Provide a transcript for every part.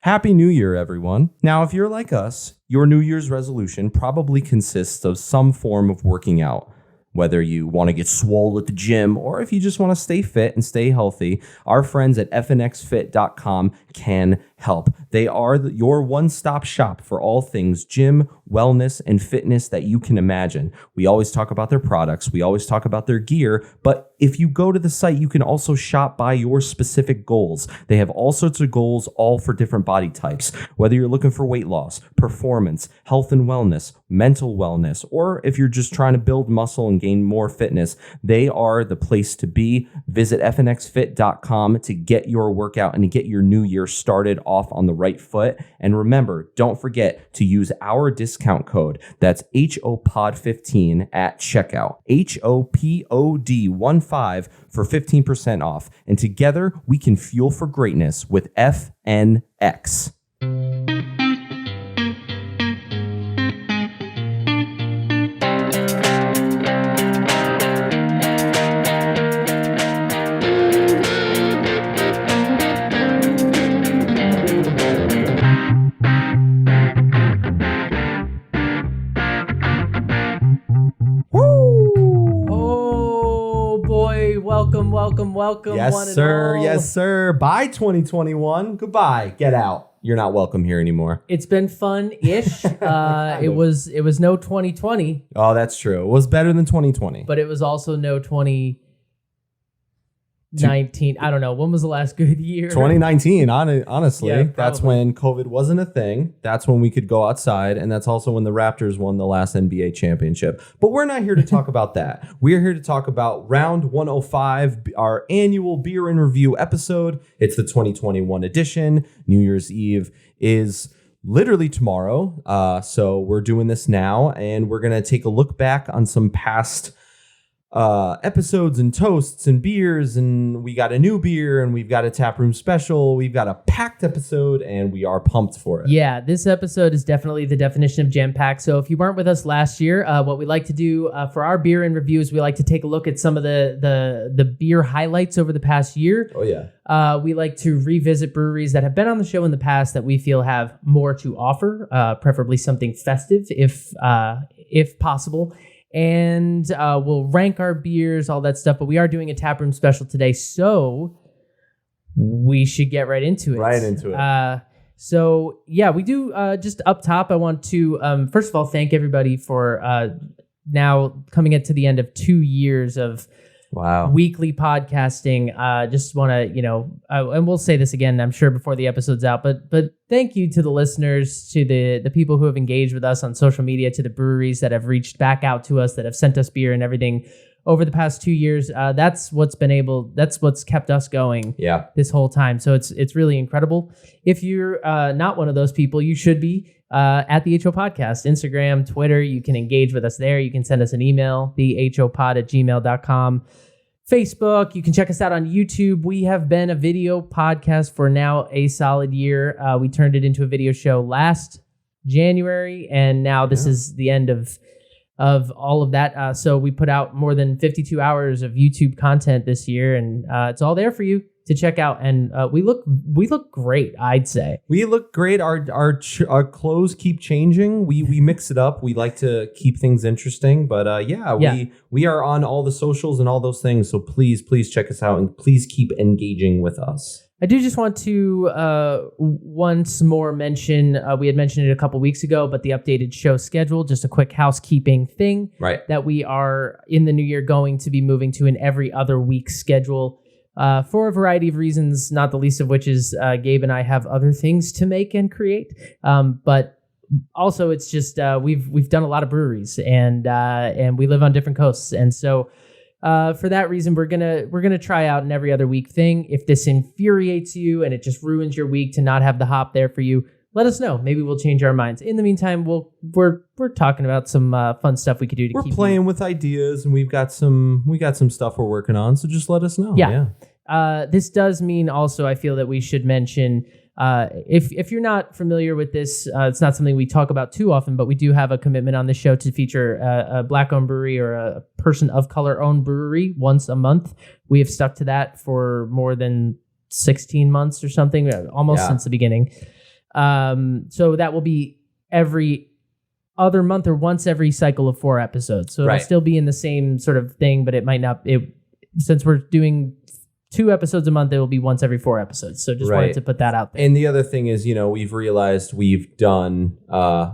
Happy New Year, everyone. Now, if you're like us, your New Year's resolution probably consists of some form of working out. Whether you want to get swole at the gym or if you just want to stay fit and stay healthy, our friends at fnxfit.com can help. They are your one-stop shop for all things gym, wellness, and fitness that you can imagine. We always talk about their products. We always talk about their gear. But if you go to the site, you can also shop by your specific goals. They have all sorts of goals, all for different body types. Whether you're looking for weight loss, performance, health and wellness, mental wellness, or if you're just trying to build muscle and gain more fitness, they are the place to be. Visit fnxfit.com to get your workout and to get your new year started off on the right foot. And remember, don't forget to use our discount code. That's HOPOD15 at checkout. HOPOD15 for 15% off. And together we can fuel for greatness with FNX. Welcome. Yes, sir. Yes, sir. Bye, 2021. Goodbye. Get out. You're not welcome here anymore. It's been fun-ish. It was no 2020. Oh, that's true. It was better than 2020. But it was also no 2019. I don't know. When was the last good year? 2019, honestly. Yeah, that's when COVID wasn't a thing. That's when we could go outside. And that's also when the Raptors won the last NBA championship. But we're not here to talk about that. We're here to talk about Round 105, our annual beer and review episode. It's the 2021 edition. New Year's Eve is literally tomorrow. So we're doing this now. And we're going to take a look back on some past episodes and toasts and beers, and we got a new beer and we've got a Taproom special. We've got a packed episode and we are pumped for it. Yeah, this episode is definitely the definition of jam-packed. So if you weren't with us last year, what we like to do for our beer and reviews, we like to take a look at some of the beer highlights over the past year. Oh yeah. We like to revisit breweries that have been on the show in the past that we feel have more to offer, preferably something festive if possible. And we'll rank our beers, all that stuff. But we are doing a Taproom special today, so we should get right into it. So, yeah, we do just up top. I want to, first of all, thank everybody for now coming to the end of 2 years of weekly podcasting. Just want to, and we'll say this again, I'm sure, before the episode's out, but thank you to the listeners, to the people who have engaged with us on social media, to the breweries that have reached back out to us, that have sent us beer and everything over the past 2 years. That's what's kept us going this whole time. So it's really incredible. If you're not one of those people, you should be. At the HO Podcast, Instagram, Twitter, you can engage with us there. You can send us an email, thehopod@gmail.com. Facebook, you can check us out on YouTube. We have been a video podcast for now a solid year. We turned it into a video show last January, and now this is the end of all of that. So we put out more than 52 hours of YouTube content this year, and it's all there for you to check out. And we look great, I'd say. We look great. Our clothes keep changing. We mix it up. We like to keep things interesting. But we are on all the socials and all those things. So please check us out and please keep engaging with us. I do just want to once more mention, we had mentioned it a couple weeks ago, but the updated show schedule, just a quick housekeeping thing. Right. That we are in the new year going to be moving to an every other week schedule. For a variety of reasons, not the least of which is Gabe and I have other things to make and create. But also, it's just we've done a lot of breweries and we live on different coasts, and so for that reason, we're gonna try out an every other week thing. If this infuriates you and it just ruins your week to not have the hop there for you, let us know. Maybe we'll change our minds. In the meantime, we're talking about some fun stuff we could do to keep playing with ideas, and we got some stuff we're working on. So just let us know. Yeah. This does mean also, I feel that we should mention, if you're not familiar with this, it's not something we talk about too often, but we do have a commitment on the show to feature a Black-owned brewery or a person of color-owned brewery once a month. We have stuck to that for more than 16 months or something, almost since the beginning. So that will be every other month or once every cycle of 4 episodes. So it'll still be in the same sort of thing, but it might not. Since we're doing 2 episodes a month, it will be once every 4 episodes. So just wanted to put that out there. And the other thing is, we've realized we've done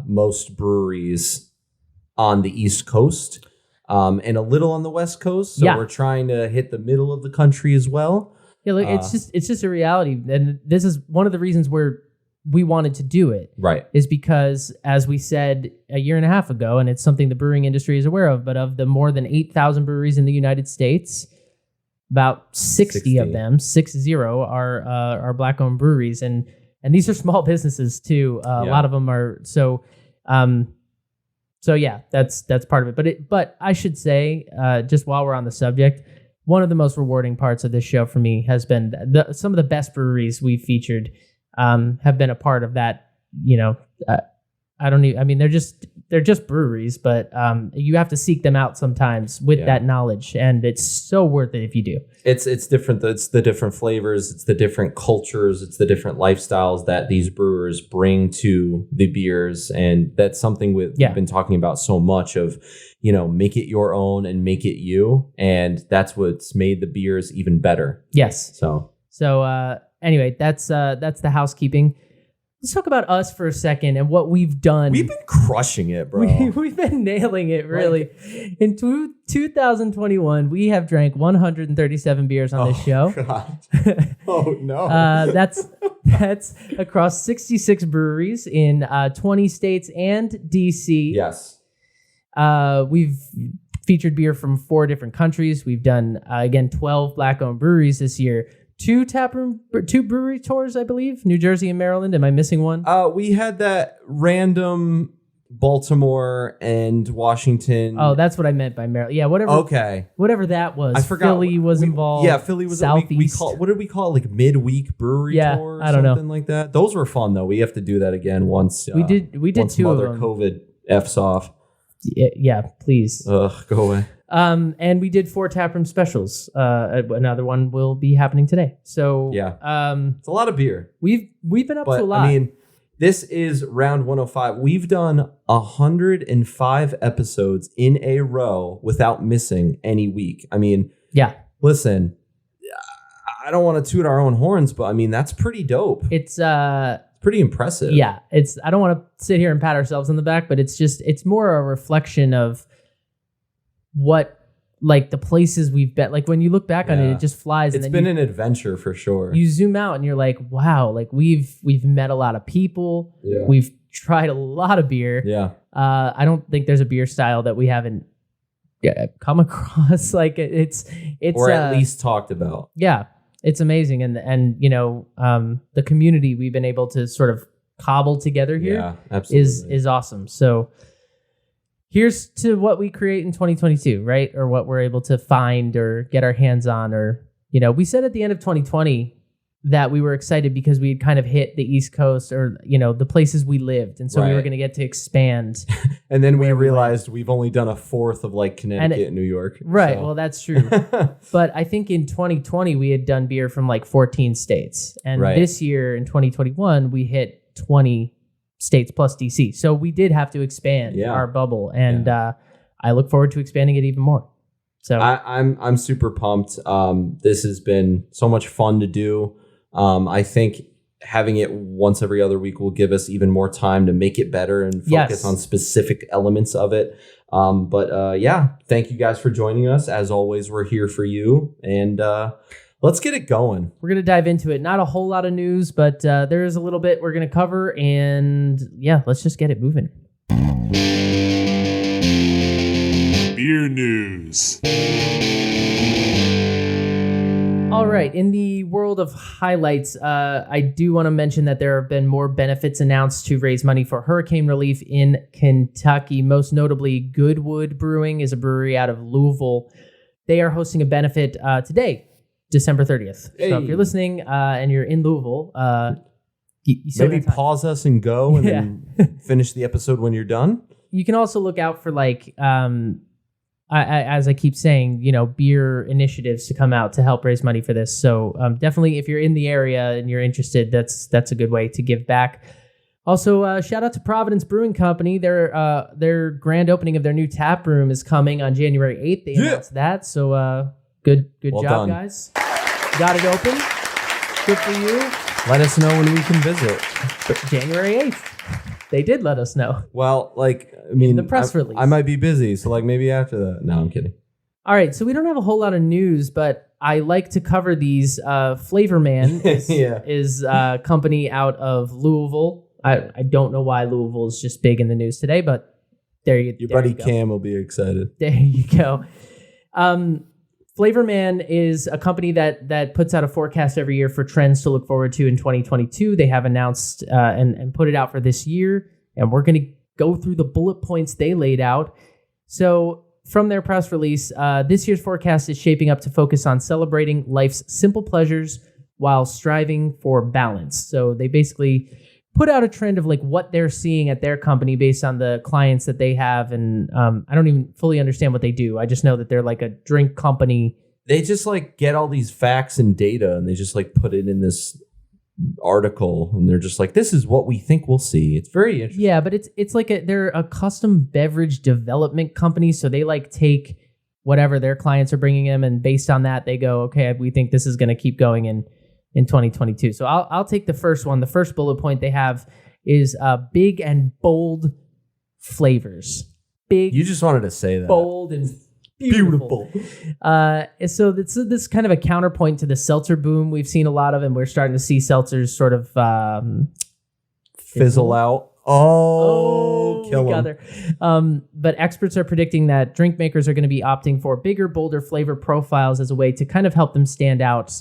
most breweries on the East Coast and a little on the West Coast. So we're trying to hit the middle of the country as well. Yeah, look, it's just a reality. And this is one of the reasons where we wanted to do it. Right. Is because, as we said a year and a half ago, and it's something the brewing industry is aware of, but of the more than 8,000 breweries in the United States, about 60 of them, 60, are Black-owned breweries, and these are small businesses too. A lot of them are so. So yeah, that's part of it. But I should say, just while we're on the subject, one of the most rewarding parts of this show for me has been some of the best breweries we've featured have been a part of that. They're just breweries, but you have to seek them out sometimes with that knowledge, and it's so worth it if you do. It's different. It's the different flavors, it's the different cultures, it's the different lifestyles that these brewers bring to the beers, and that's something we've been talking about so much of, make it your own and make it you, and that's what's made the beers even better. Yes. So anyway, that's the housekeeping. Let's talk about us for a second and what we've done. We've been crushing it, bro. We've been nailing it, really. In 2021, we have drank 137 beers on this show. God. Oh, no. That's across 66 breweries in 20 states and D.C. Yes. We've featured beer from 4 different countries. We've done, 12 Black-owned breweries this year. 2 brewery tours, I believe. New Jersey and Maryland. Am I missing one? We had that random Baltimore and Washington. Oh, that's what I meant by Maryland. Yeah, whatever. Okay. Whatever that was. I forgot. Philly was involved. Yeah, Philly was. Southeast. What did we call it? Like midweek brewery tour or I don't something know. like that? Those were fun, though. We have to do that again once. We did once 2 of Mother them. COVID F's off. Yeah, please. Ugh, go away. And we did 4 Taproom specials. Another one will be happening today. So it's a lot of beer. We've been up to a lot. I mean, this is round 105. We've done 105 episodes in a row without missing any week. I mean, listen, I don't want to toot our own horns, but I mean, that's pretty dope. It's pretty impressive. Yeah, I don't want to sit here and pat ourselves on the back, but it's more a reflection of what, like, the places we've been. Like, when you look back on it, it just flies. It's been an adventure for sure. You zoom out and you're like, wow, like we've met a lot of people. Yeah. We've tried a lot of beer. Yeah. I don't think there's a beer style that we haven't come across. Like it's or at least talked about. Yeah, it's amazing, and the community we've been able to sort of cobble together here is awesome. So here's to what we create in 2022, right? Or what we're able to find or get our hands on, or we said at the end of 2020 that we were excited because we had kind of hit the East Coast, or the places we lived, and so we were going to get to expand. And then we realized we've only done a fourth of like Connecticut and New York. Right. So. Well, that's true. But I think in 2020 we had done beer from like 14 states, and this year in 2021 we hit 20 states plus DC. So we did have to expand our bubble, and I look forward to expanding it even more. So I'm super pumped. This has been so much fun to do. I think having it once every other week will give us even more time to make it better and focus on specific elements of it. Thank you guys for joining us. As always, we're here for you, and let's get it going. We're going to dive into it. Not a whole lot of news, but there is a little bit we're going to cover, and let's just get it moving. Beer news. All right. In the world of highlights, I do want to mention that there have been more benefits announced to raise money for hurricane relief in Kentucky. Most notably, Goodwood Brewing is a brewery out of Louisville. They are hosting a benefit today, December 30th. Hey. So if you're listening and you're in Louisville, maybe pause us and go and then finish the episode when you're done. You can also look out for as I keep saying, beer initiatives to come out to help raise money for this. So definitely, if you're in the area and you're interested, that's a good way to give back. Also, shout out to Providence Brewing Company. Their grand opening of their new tap room is coming on January 8th. They announced that. So good Well job, done. guys. Got it open. Good for you. Let us know when we can visit. January 8th. They did let us know. Well, like, I mean, the press release. I might be busy, so like maybe after that. No, I'm kidding. All right, so we don't have a whole lot of news, but I like to cover these. Flavor Man is a company out of Louisville. I don't know why Louisville is just big in the news today, but your buddy Cam will be excited. There you go. Flavor Man is a company that puts out a forecast every year for trends to look forward to in 2022. They have announced and put it out for this year, and we're going to go through the bullet points they laid out. So from their press release, this year's forecast is shaping up to focus on celebrating life's simple pleasures while striving for balance. So they basically put out a trend of like what they're seeing at their company based on the clients that they have. And I don't even fully understand what they do. I just know that they're like a drink company. They just like get all these facts and data and they just like put it in this article and they're just like, this is what we think we'll see. It's very interesting. Yeah, but it's like they're a custom beverage development company. So they like take whatever their clients are bringing them, and based on that, they go, okay, we think this is going to keep going in 2022. So I'll take the first one. The first bullet point they have is big and bold flavors. Big. You just wanted to say that. Bold and beautiful. So this kind of a counterpoint to the seltzer boom we've seen a lot of, and we're starting to see seltzers sort of fizzle out. Kill we got them. there. But experts are predicting that drink makers are going to be opting for bigger, bolder flavor profiles as a way to kind of help them stand out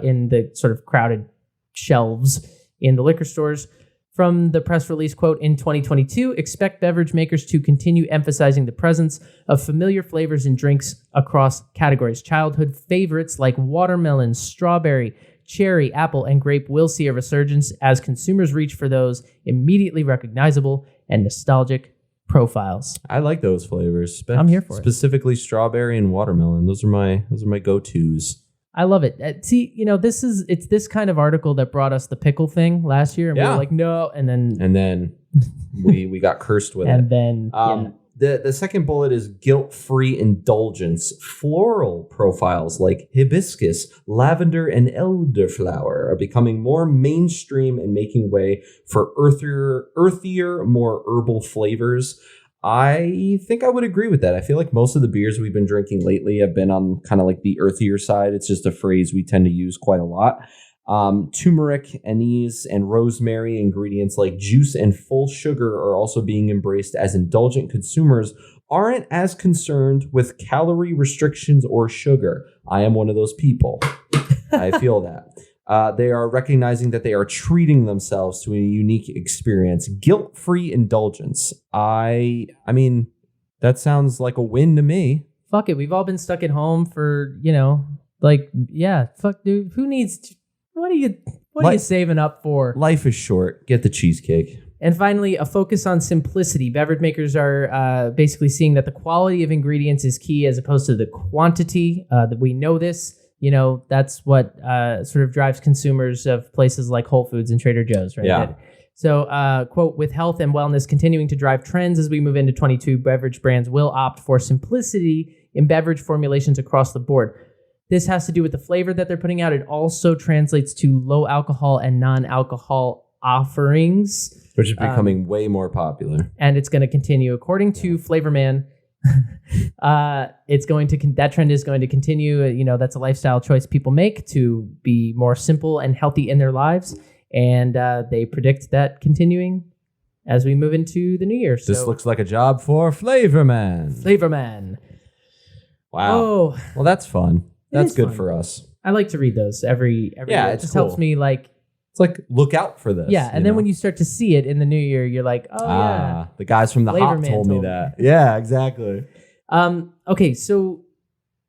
in the sort of crowded shelves in the liquor stores. From the press release, quote, in 2022, expect beverage makers to continue emphasizing the presence of familiar flavors in drinks across categories. Childhood favorites like watermelon, strawberry, cherry, apple, and grape will see a resurgence as consumers reach for those immediately recognizable and nostalgic profiles. I like those flavors. I'm here for it. Specifically strawberry and watermelon. Those are my go-tos. I love it. See, it's this kind of article that brought us the pickle thing last year, and we were like, no, and then we got cursed with it. And then the second bullet is guilt-free indulgence. Floral profiles like hibiscus, lavender, and elderflower are becoming more mainstream and making way for earthier, more herbal flavors. I think I would agree with that. I feel like most of the beers we've been drinking lately have been on kind of like the earthier side. It's just a phrase we tend to use quite a lot. Turmeric, anise, and rosemary ingredients like juice and full sugar are also being embraced as indulgent consumers aren't as concerned with calorie restrictions or sugar. I am one of those people. I feel that. They are recognizing that they are treating themselves to a unique experience. Guilt-free indulgence. I mean, that sounds like a win to me. Fuck it. We've all been stuck at home for, fuck, dude. Who needs... What are you saving up for? Life is short. Get the cheesecake. And finally, a focus on simplicity. Beverage makers are basically seeing that the quality of ingredients is key as opposed to the quantity. That we know this. That's what sort of drives consumers of places like Whole Foods and Trader Joe's, right? Yeah. So, quote, with health and wellness continuing to drive trends as we move into 22, beverage brands will opt for simplicity in beverage formulations across the board. This has to do with the flavor that they're putting out. It also translates to low alcohol and non-alcohol offerings, which is becoming way more popular. And it's going to continue. According to Flavor Man, that trend is going to continue. That's a lifestyle choice people make to be more simple and healthy in their lives. And they predict that continuing as we move into the new year. This looks like a job for Flavor Man. Flavor Man. Wow. Oh, well, that's fun. That's good fun. for us. I like to read those every year. It just helps me it's like look out for this. Yeah, and then when you start to see it in the new year, you're like, oh yeah. The guys from the Flavor Hop Man told me that. Yeah, exactly. Okay, so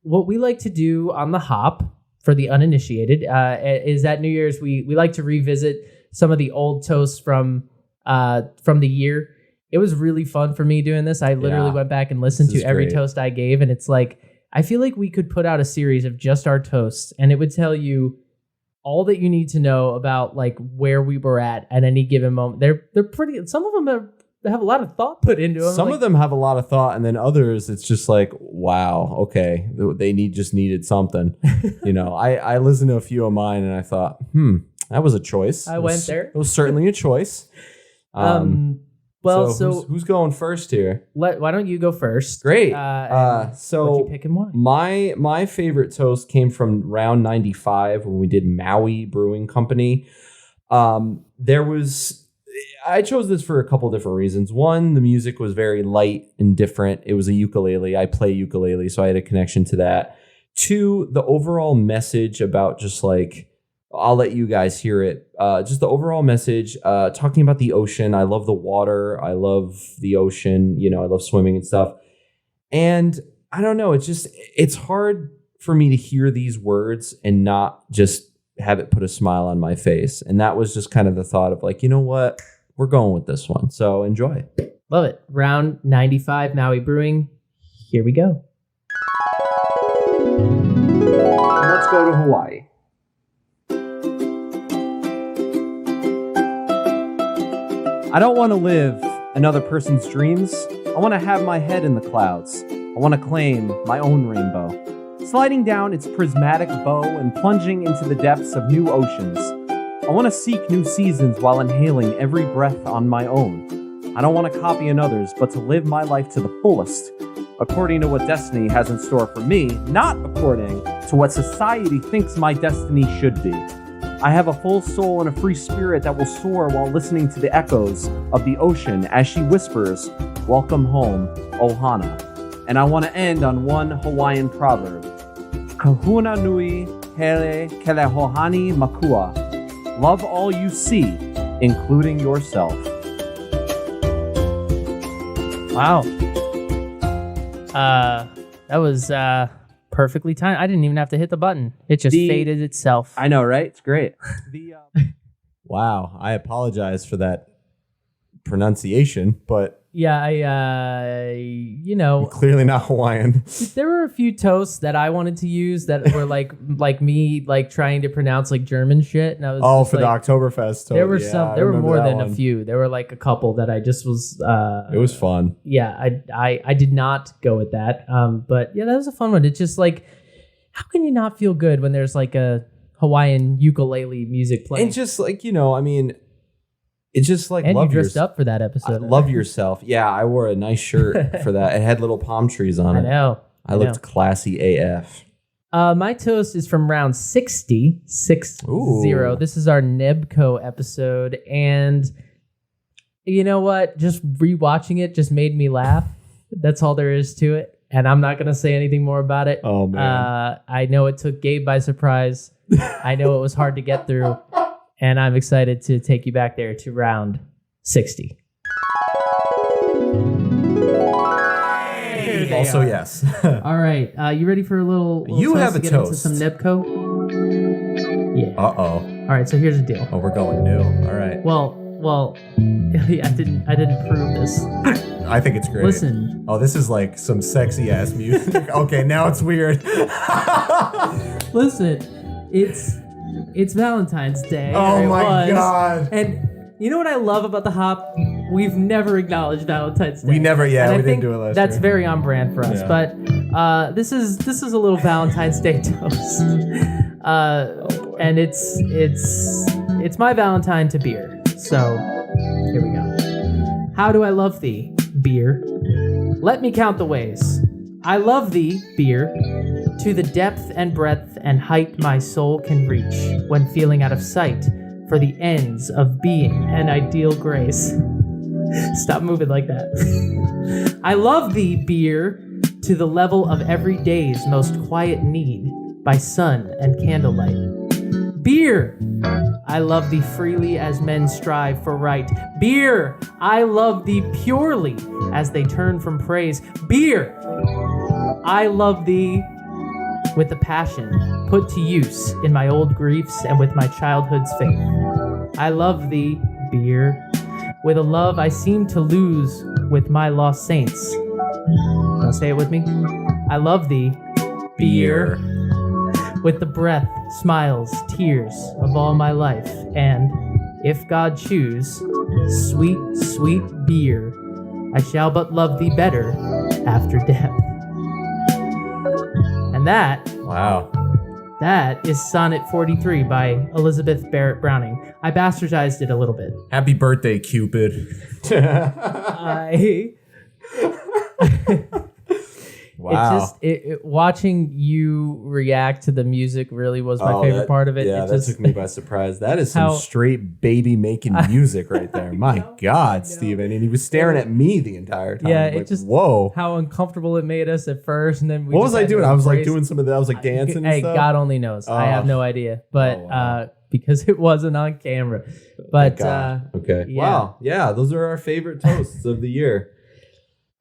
what we like to do on the Hop for the uninitiated is at New Year's we like to revisit some of the old toasts from the year. It was really fun for me doing this. I literally went back and listened to every toast I gave, and it's like I feel like we could put out a series of just our toasts, and it would tell you all that you need to know about like where we were at any given moment. They're pretty. Some of them have a lot of thought put into them. Some of them have a lot of thought, and then others, it's just like, wow, okay, they just needed something. I listened to a few of mine, and I thought, that was a choice. I went there. It was certainly a choice. So who's going first here? Why don't you go first? Great. So what'd you pick and why? My favorite toast came from round 95 when we did Maui Brewing Company. I chose this for a couple different reasons. One, the music was very light and different. It was a ukulele. I play ukulele, so I had a connection to that. Two, the overall message about just like, I'll let you guys hear it. Just the overall message, talking about the ocean. I love the water. I love the ocean. I love swimming and stuff. And I don't know. It's hard for me to hear these words and not just have it put a smile on my face. And that was just kind of the thought of like, you know what? We're going with this one. So enjoy. Love it. Round 95, Maui Brewing. Here we go. Let's go to Hawaii. I don't want to live another person's dreams. I want to have my head in the clouds. I want to claim my own rainbow. Sliding down its prismatic bow and plunging into the depths of new oceans. I want to seek new seasons while inhaling every breath on my own. I don't want to copy another's, but to live my life to the fullest, according to what destiny has in store for me, not according to what society thinks my destiny should be. I have a full soul and a free spirit that will soar while listening to the echoes of the ocean as she whispers, "Welcome home, Ohana." And I want to end on one Hawaiian proverb. Kahuna nui hele kelehohani makua. Love all you see, including yourself. Wow. That was perfectly timed. I didn't even have to hit the button. It just faded itself. I know, right? It's great. Wow. I apologize for that pronunciation, but yeah, you're clearly not Hawaiian. There were a few toasts that I wanted to use that were like me like trying to pronounce like German shit, and I was for the Oktoberfest toast. There were there were more than a few. There were like a couple that I just was. It was fun. Yeah, I did not go with that. But yeah, that was a fun one. It's just like, how can you not feel good when there's like a Hawaiian ukulele music playing? And just like I mean. It's just like and you dressed up for that episode. Love yourself. Yeah, I wore a nice shirt for that. It had little palm trees on it. I know. I looked classy AF. My toast is from round 60. This is our Nebco episode. And you know what? Just rewatching it just made me laugh. That's all there is to it. And I'm not going to say anything more about it. Oh, man. I know it took Gabe by surprise. I know it was hard to get through. And I'm excited to take you back there to round 60. Also, yes. All right. You ready for a little you have a to get toast. Into some Nebco? Yeah. Uh-oh. All right. So here's the deal. Oh, we're going new. All right. Well, I didn't prove this. I think it's great. Listen. Oh, this is like some sexy ass music. Okay, now it's weird. Listen, it's Valentine's Day. Oh my God. And you know what I love about the hop? We've never acknowledged Valentine's Day. We never, we didn't do it last year. That's very on brand for us. Yeah. But this is a little Valentine's Day toast. And it's my Valentine to beer. So here we go. How do I love thee, beer? Let me count the ways. I love thee, beer, to the depth and breadth and height my soul can reach when feeling out of sight for the ends of being an ideal grace. Stop moving like that. I love thee, beer, to the level of every day's most quiet need by sun and candlelight. Beer, I love thee freely as men strive for right. Beer, I love thee purely as they turn from praise. Beer, I love thee with the passion put to use in my old griefs and with my childhood's faith. I love thee, beer, with a love I seem to lose with my lost saints. Wanna say it with me? I love thee, beer, with the breath, smiles, tears of all my life, and, if God choose, sweet, sweet beer, I shall but love thee better after death. And that is Sonnet 43 by Elizabeth Barrett Browning. I bastardized it a little bit. Happy birthday, Cupid. Wow. Watching you react to the music really was my favorite part of it. Yeah, that took me by surprise. That is some straight baby making music right there. My God, Steven. And he was staring at me the entire time. Yeah, like, it just, whoa. How uncomfortable it made us at first. And then what was I doing? I was like doing some of that. I was like dancing and stuff. God only knows. I have no idea. But because it wasn't on camera. But okay. Yeah. Wow. Yeah, those are our favorite toasts of the year.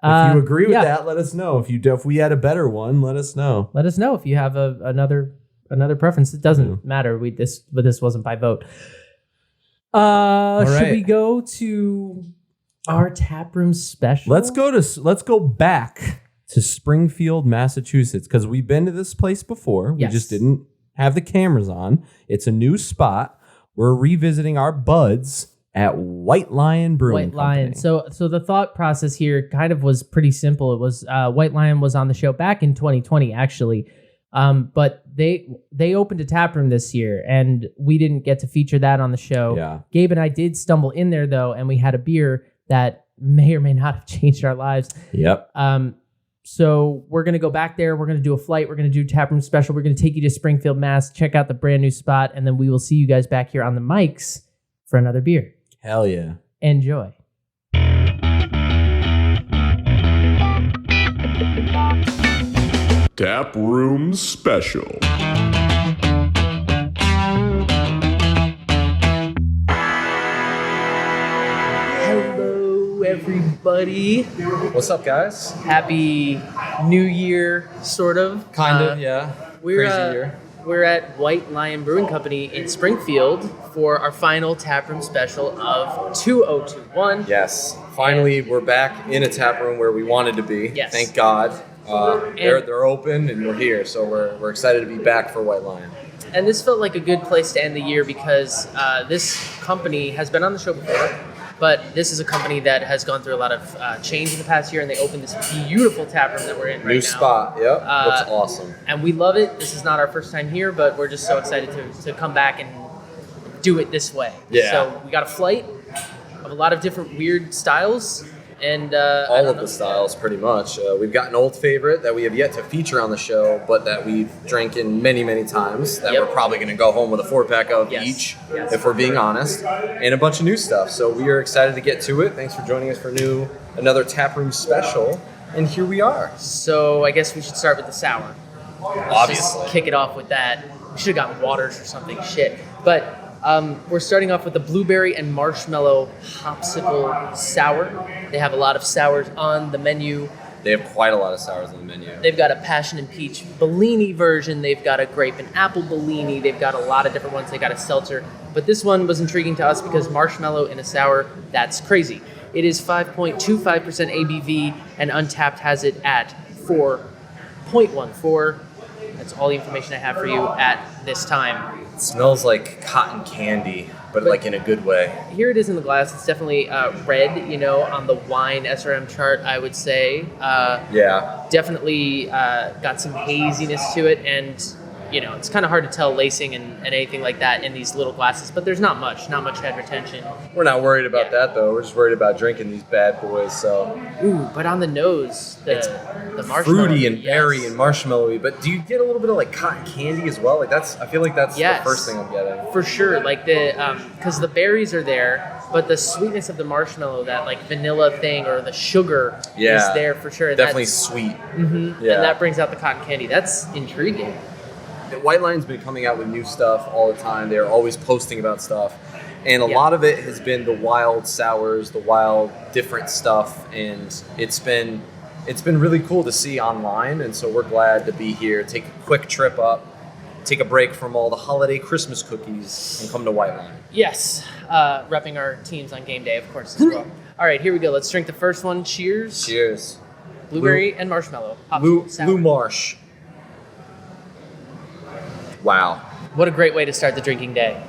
If you agree with that, let us know. If we had a better one, let us know. Let us know if you have another preference. It doesn't matter. This wasn't by vote. Should we go to our taproom special? Let's go back to Springfield, Massachusetts, because we've been to this place before. Yes. We just didn't have the cameras on. It's a new spot. We're revisiting our buds at White Lion Brewing White Lion. Company. So the thought process here kind of was pretty simple. It was White Lion was on the show back in 2020, actually. But they opened a taproom this year, and we didn't get to feature that on the show. Yeah. Gabe and I did stumble in there, though, and we had a beer that may or may not have changed our lives. Yep. So we're going to go back there. We're going to do a flight. We're going to do taproom special. We're going to take you to Springfield, Mass., check out the brand new spot, and then we will see you guys back here on the mics for another beer. Hell yeah. Enjoy. Taproom Special. Hello, everybody. What's up, guys? Happy New Year, sort of. Kind of, yeah. We're, Crazy year. We're at White Lion Brewing Company in Springfield for our final taproom special of 2021. Yes. Finally, we're back in a tap room where we wanted to be. Yes. Thank God. They're open and we're here, so we're excited to be back for White Lion. And this felt like a good place to end the year because this company has been on the show before, but this is a company that has gone through a lot of change in the past year, and they opened this beautiful tap room that we're in right now. New spot, yep. Looks awesome. And we love it. This is not our first time here, but we're just so excited to come back and do it this way. Yeah. So we got a flight of a lot of different weird styles. And all of the styles, pretty much. We've got an old favorite that we have yet to feature on the show, but that we've drank in many, many times, that we're probably going to go home with a 4-pack of each, if we're being honest, and a bunch of new stuff. So we are excited to get to it. Thanks for joining us for another Taproom special, and here we are. So I guess we should start with the sour. Obviously. Just kick it off with that. We should have gotten waters or something, shit. But we're starting off with the blueberry and marshmallow Hopsicle sour. They have a lot of sours on the menu. They have quite a lot of sours on the menu. They've got a passion and peach Bellini version. They've got a grape and apple Bellini. They've got a lot of different ones. They got a seltzer. But this one was intriguing to us because marshmallow in a sour, that's crazy. It is 5.25% ABV, and Untapped has it at 4.14. That's all the information I have for you at this time. It smells like cotton candy, but like in a good way. Here it is in the glass. It's definitely red, on the wine SRM chart, I would say. Yeah. Definitely got some haziness to it, and it's kind of hard to tell lacing and anything like that in these little glasses, but there's not much head retention. We're not worried about that, though. We're just worried about drinking these bad boys, so. Ooh, but on the nose, the marshmallow. Fruity and berry and marshmallowy, but do you get a little bit of like cotton candy as well? I feel like that's the first thing I'm getting. For sure, like because the berries are there, but the sweetness of the marshmallow, that like vanilla thing or the sugar is there for sure. Definitely sweet. Mm-hmm. Yeah. And that brings out the cotton candy. That's intriguing. White Lion's been coming out with new stuff all the time. They're always posting about stuff. And a lot of it has been the wild sours, the wild different stuff. And it's been really cool to see online. And so we're glad to be here, take a quick trip up, take a break from all the holiday Christmas cookies, and come to White Lion. Yes. Repping our teams on game day, of course, as well. All right, here we go. Let's drink the first one. Cheers. Cheers. Blueberry and marshmallow. Blue Marsh. Wow. What a great way to start the drinking day.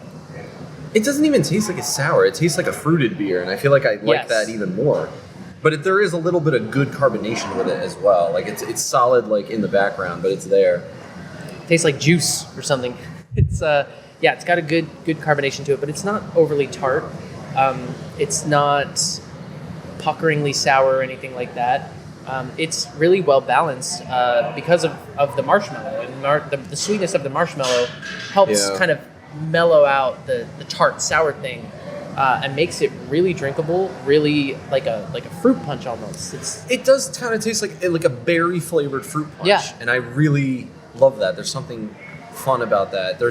It doesn't even taste like a sour. It tastes like a fruited beer, and I feel like I like Yes. that even more. But there is a little bit of good carbonation with it as well. Like it's solid, like in the background, but it's there. Tastes like juice or something. It's it's got a good carbonation to it, but it's not overly tart. It's not puckeringly sour or anything like that. It's really well balanced because of the marshmallow, and the sweetness of the marshmallow helps kind of mellow out the tart sour thing, and makes it really drinkable, really like a fruit punch almost. It does kind of taste like a berry flavored fruit punch, Yeah. and I really love that. There's something fun about that.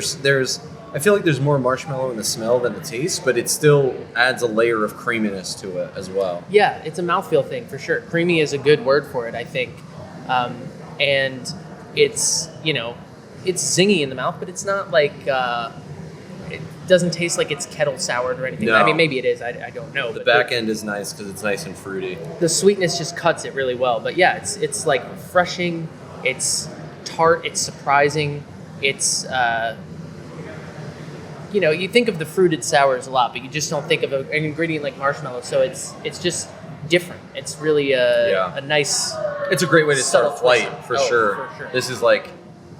I feel like there's more marshmallow in the smell than the taste, but it still adds a layer of creaminess to it as well. Yeah, it's a mouthfeel thing for sure. Creamy is a good word for it, I think. And it's, it's zingy in the mouth, but it's not like, it doesn't taste like it's kettle soured or anything. No. I mean, maybe it is. I don't know. The But back end is nice because it's nice and fruity. the sweetness just cuts it really well. But yeah, it's like refreshing. It's tart. It's surprising. It's, you think of the fruited sours a lot, but you just don't think of an ingredient like marshmallow. So it's just different. It's really a nice. It's a great way to start a subtle flight twist. for Oh, sure. for sure. This is like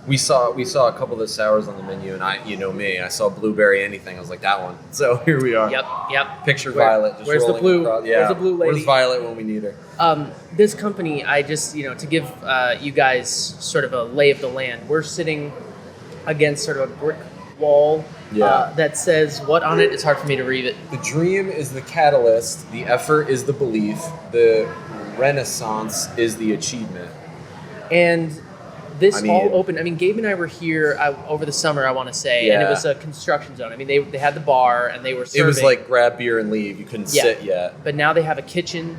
we saw a couple of the sours on the menu, and I saw blueberry anything. I was like that one. So here we are. Yep. Picture Violet. Just where's the rolling blue? across. Yeah. Where's the blue lady? Where's Violet when we need her? This company, I just, to give you guys sort of a lay of the land, we're sitting against sort of a brick wall that says what on it? It's hard for me to read it. The dream is the catalyst. The effort is the belief. The renaissance is the achievement. And this I mean- all opened. I mean, Gabe and I were here over the summer, I want to say, and it Yeah. was a construction zone. I mean, they had the bar and they were serving. It was like grab beer and leave. You couldn't sit yet. But now they have a kitchen,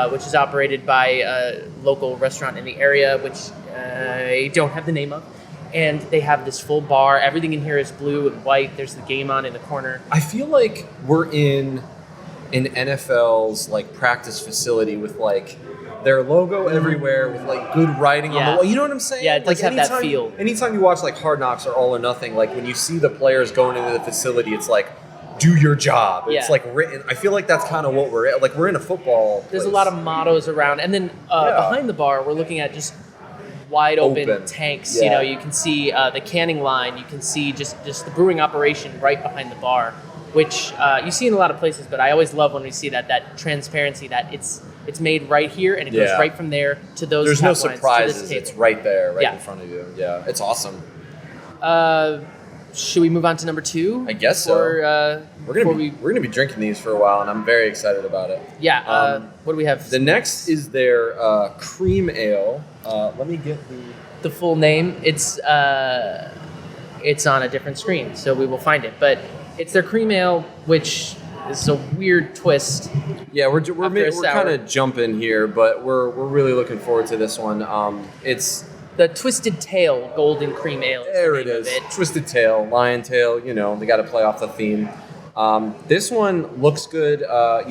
which is operated by a local restaurant in the area, which I don't have the name of. And they have this full bar. Everything in here is blue and white. There's the game on in the corner. I feel like we're in an NFL's like practice facility with like their logo everywhere with like good writing on the wall. You know what I'm saying? Yeah, it does like, have that feel. Anytime you watch like Hard Knocks or All or Nothing, like when you see the players going into the facility, it's like, do your job. It's Yeah. like written. I feel like that's kind of what we're at. Like we're in a football There's a place. lot of mottos around. And then behind the bar, we're looking at just wide open tanks. Yeah. You can see the canning line. You can see just the brewing operation right behind the bar, which you see in a lot of places. But I always love when we see that transparency, that it's made right here and it goes right from there to those. There's no tap lines, to surprises. this table. It's right there, right Yeah. in front of you. Yeah, it's awesome. Should we move on to number 2? I guess so. Or, We're gonna be drinking these for a while, and I'm very excited about it. Yeah. What do we have? The next is their cream ale. Let me get The full name. It's on a different screen, so we will find it. But it's their cream ale, which is a weird twist. Yeah, we're After a sour. kind of jumping here, but we're really looking forward to this one. It's The Twisted Tail Golden Cream Ale. there. It the name is of it. Twisted Tail, Lion Tail. They got to play off the theme. This one looks good. A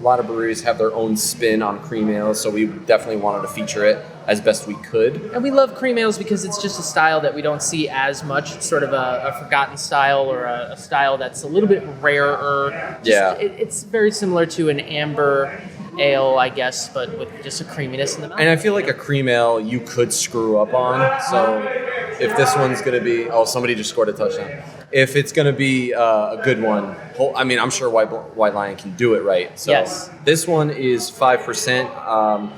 lot of breweries have their own spin on cream ales, so we definitely wanted to feature it as best we could. And we love cream ales because it's just a style that we don't see as much. It's sort of a forgotten style, or a style that's a little bit rarer. It's very similar to an amber ale, I guess, but with just a creaminess in the mouth. And I feel like a cream ale you could screw up on. So if this one's going to be... Oh, somebody just scored a touchdown. If it's going to be a good one, I mean, I'm sure White Lion can do it right. So Yes. This one is 5%.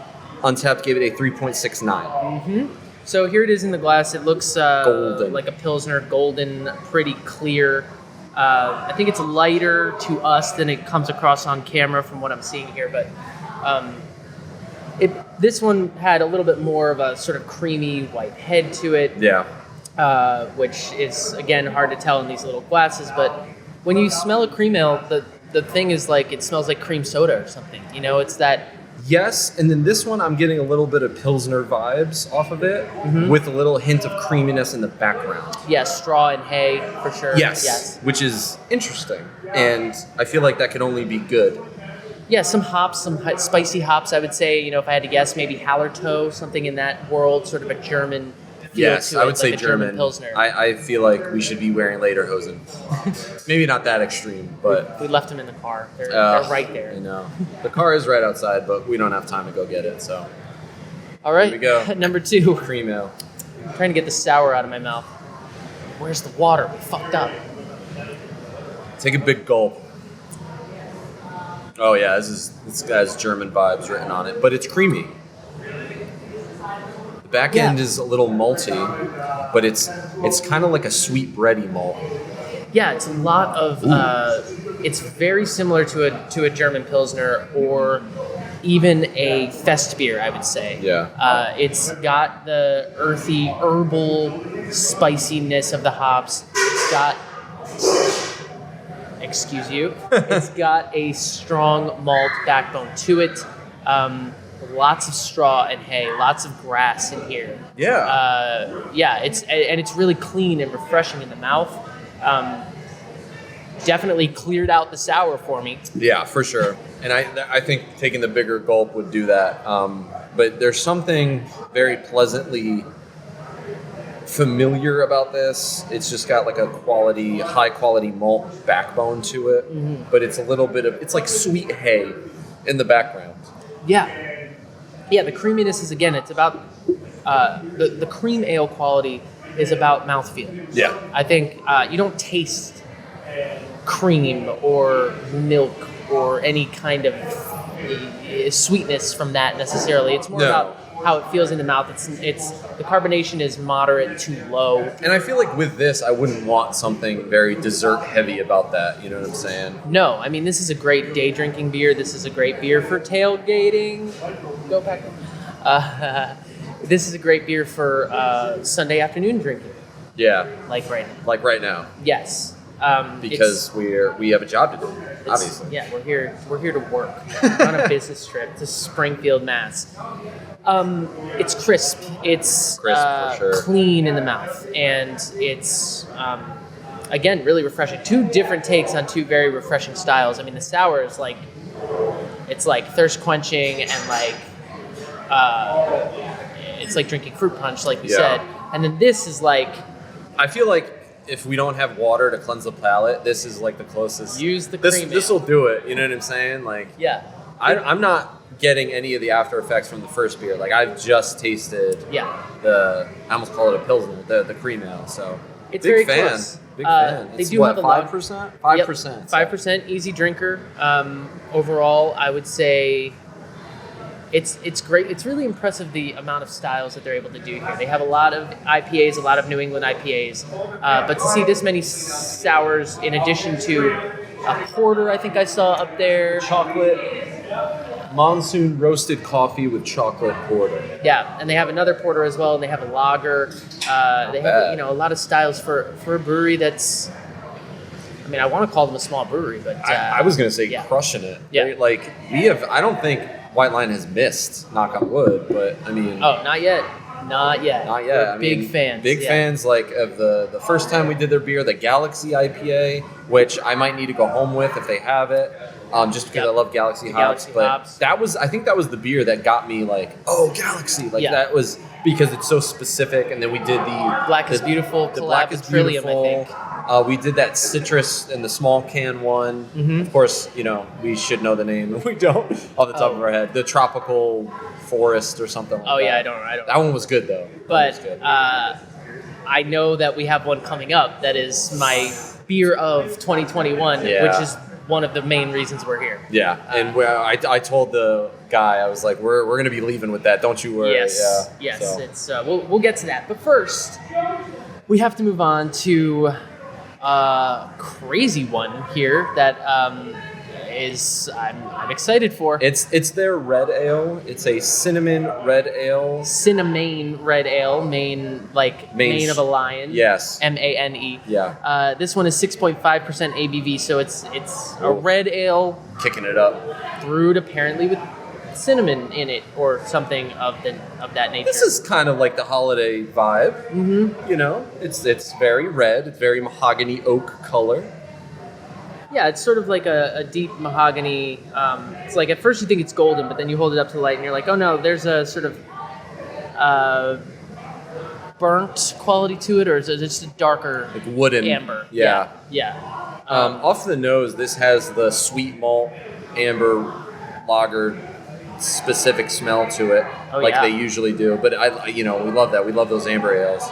Untapped gave it a 3.69. So here it is in the glass. It looks Golden. like a Pilsner, golden, pretty clear. I think it's lighter to us than it comes across on camera from what I'm seeing here. But this one had a little bit more of a sort of creamy white head to it. Yeah. Which is, again, hard to tell in these little glasses. But when you smell a cream ale, the thing is like it smells like cream soda or something. It's that... Yes, and then this one I'm getting a little bit of Pilsner vibes off of it, with a little hint of creaminess in the background. Yeah, straw and hay, for sure. Yes, which is interesting, and I feel like that could only be good. Yeah, some hops, some spicy hops, I would say. If I had to guess, maybe Hallertau, something in that world, sort of a German feel Yes, to I it, would say like a German German. Pilsner. I feel like we should be wearing lederhosen. Maybe not that extreme, but We left them in the car. They're right there. I know. The car is right outside, but we don't have time to go get it. So All right, Here we go. Number 2. cream ale. I'm trying to get the sour out of my mouth. Where's the water? We fucked up. Take a big gulp. Oh yeah, this has German vibes written on it, but it's creamy. The back end is a little malty, but it's kind of like a sweet bready malt. Yeah, it's a lot of. It's very similar to a German Pilsner or even a fest beer, I would say. Yeah. It's got the earthy, herbal spiciness of the hops. It's got. Excuse you. It's got a strong malt backbone to it. Lots of straw and hay, lots of grass in here. Yeah. It's really clean and refreshing in the mouth. Definitely cleared out the sour for me. Yeah, for sure. And I think taking the bigger gulp would do that. But there's something very pleasantly familiar about this. It's just got like a high quality malt backbone to it. Mm-hmm. But it's a little bit of, it's like sweet hay in the background. Yeah. Yeah, the creaminess is, again, it's about, the cream ale quality is about mouthfeel. Yeah. I think you don't taste cream or milk or any kind of sweetness from that necessarily. It's more about how it feels in the mouth. It's the carbonation is moderate to low. And I feel like with this, I wouldn't want something very dessert heavy about that. You know what I'm saying? No, I mean, this is a great day drinking beer. This is a great beer for tailgating. Go back. This is a great beer for Sunday afternoon drinking. Yeah. Like right now. Like right now. Yes. Because we have a job to do, obviously. Yeah, we're here to work. We're on a business trip to Springfield, Mass. It's crisp. It's for sure. Clean in the mouth, and it's again really refreshing. Two different takes on two very refreshing styles. I mean, the sour is like thirst quenching and it's like drinking fruit punch, like you said. And then this is like, I feel like if we don't have water to cleanse the palate, this is like the closest. Use the cream. This will do it. You know what I'm saying? Like, yeah. I'm not getting any of the after effects from the first beer. Like, I've just tasted I almost call it a Pilsner, the cream ale. So it's big very fan. close. Big fan. They It's do have a lot. 5%? 5%. 5% easy drinker. Overall, I would say it's great. It's really impressive the amount of styles that they're able to do here. They have a lot of IPAs, a lot of New England IPAs, but to see this many sours in addition to a porter, I think I saw up there. Chocolate monsoon roasted coffee with chocolate porter. Yeah, and they have another porter as well, and they have a lager. They have a lot of styles for a brewery that's. I mean, I want to call them a small brewery, but I was gonna say crushing it. Yeah, like we have. I don't think White Lion has missed. Knock on wood, but I mean. Oh, not yet. Not yet. We're big fans. Big fans, like of the first time we did their beer, the Galaxy IPA, which I might need to go home with if they have it. Just because I love Galaxy hops. I think that was the beer that got me like, oh, Galaxy. Like that was because it's so specific. And then we did the Black is Beautiful. The Black is Trillium, Beautiful. I think. We did that citrus in the small can one. Mm-hmm. Of course, we should know the name. We don't off the top of our head. The Tropical Forest or something like that. Oh, yeah, I don't. That one was good, though. But I know that we have one coming up that is my beer of 2021, which is one of the main reasons we're here. Yeah, and I told the guy, I was like, we're going to be leaving with that. Don't you worry. Yes, So. It's we'll get to that. But first, we have to move on to a crazy one here that I'm excited for. It's their red ale. It's a cinnamon red ale. Cinna-Mane red ale, mane of a lion. Yes. MANE. Yeah. This one is 6.5% ABV, so it's a red ale kicking it up. brewed apparently with cinnamon in it or something of that nature. This is kind of like the holiday vibe. Mm-hmm. It's very red. It's very mahogany oak color. Yeah, it's sort of like a deep mahogany. It's like at first you think it's golden, but then you hold it up to the light and you're like, oh no, there's a sort of burnt quality to it, or is it just a darker Like wooden. amber? Yeah. Yeah. Off the nose, this has the sweet malt amber lager specific smell to it, they usually do. But we love that. We love those amber ales.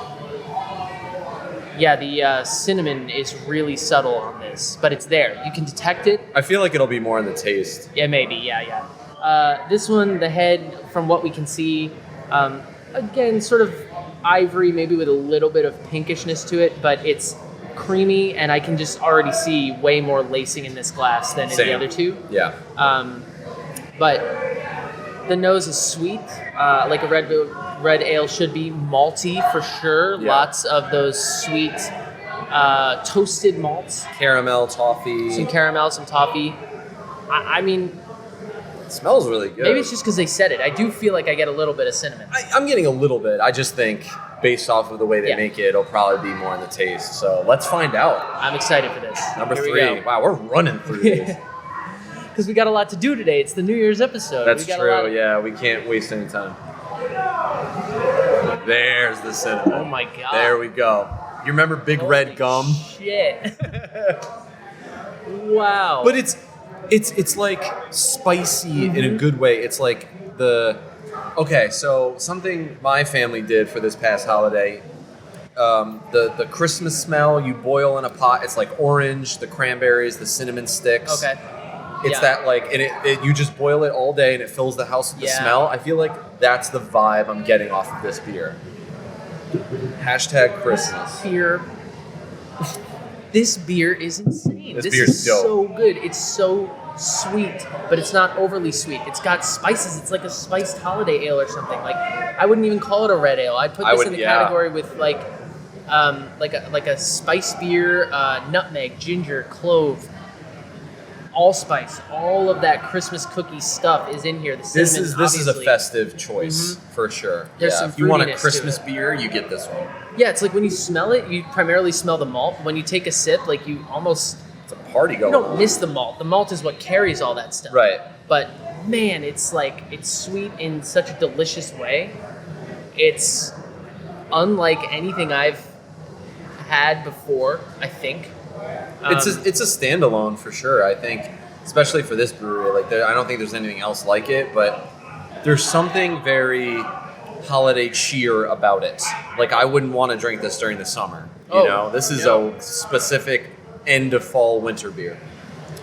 Yeah, the cinnamon is really subtle on this, but it's there. You can detect it. I feel like it'll be more in the taste. Yeah, maybe. Yeah. This one, the head, from what we can see, again, sort of ivory, maybe with a little bit of pinkishness to it, but it's creamy, and I can just already see way more lacing in this glass than in the other two. Yeah. But the nose is sweet, like a red ale should be. Malty for sure. Yeah. Lots of those sweet toasted malts. Caramel, toffee. Some caramel, some toffee. I mean, it smells really good. maybe it's just because they said it. I do feel like I get a little bit of cinnamon. I'm getting a little bit. I just think based off of the way they make it, it'll probably be more in the taste. So let's find out. I'm excited for this. Number Here we 3. go. Wow, we're running through these. Because we got a lot to do today. It's the New Year's episode. That's we got true. Yeah, we can't waste any time. There's the cinnamon. Oh my god. There we go. You remember Big Red Gum? Shit. Wow. But it's like spicy in a good way. It's like so something my family did for this past holiday. The Christmas smell you boil in a pot. It's like orange, the cranberries, the cinnamon sticks. Okay. It's that and it you just boil it all day and it fills the house with the smell. I feel like that's the vibe I'm getting off of this beer. #Christmas. This beer is insane. This This beer's is dope. so good. It's so sweet, but it's not overly sweet. It's got spices. It's like a spiced holiday ale or something. Like, I wouldn't even call it a red ale. I'd put this in the category with like a spice beer, nutmeg, ginger, clove, allspice. All of that Christmas cookie stuff is in here. The cinnamon, This is a obviously. festive choice for sure. There's some if you want a fruitiness to Christmas it. beer, you get this one. Yeah, it's like when you smell it, you primarily smell the malt. When you take a sip, like you almost It's a party going you don't on. miss the malt. The malt is what carries all that stuff. Right. But man, it's sweet in such a delicious way. It's unlike anything I've had before, I think. It's a standalone for sure. I think, especially for this brewery, I don't think there's anything else like it. But there's something very holiday cheer about it. Like, I wouldn't want to drink this during the summer. This is a specific end of fall winter beer.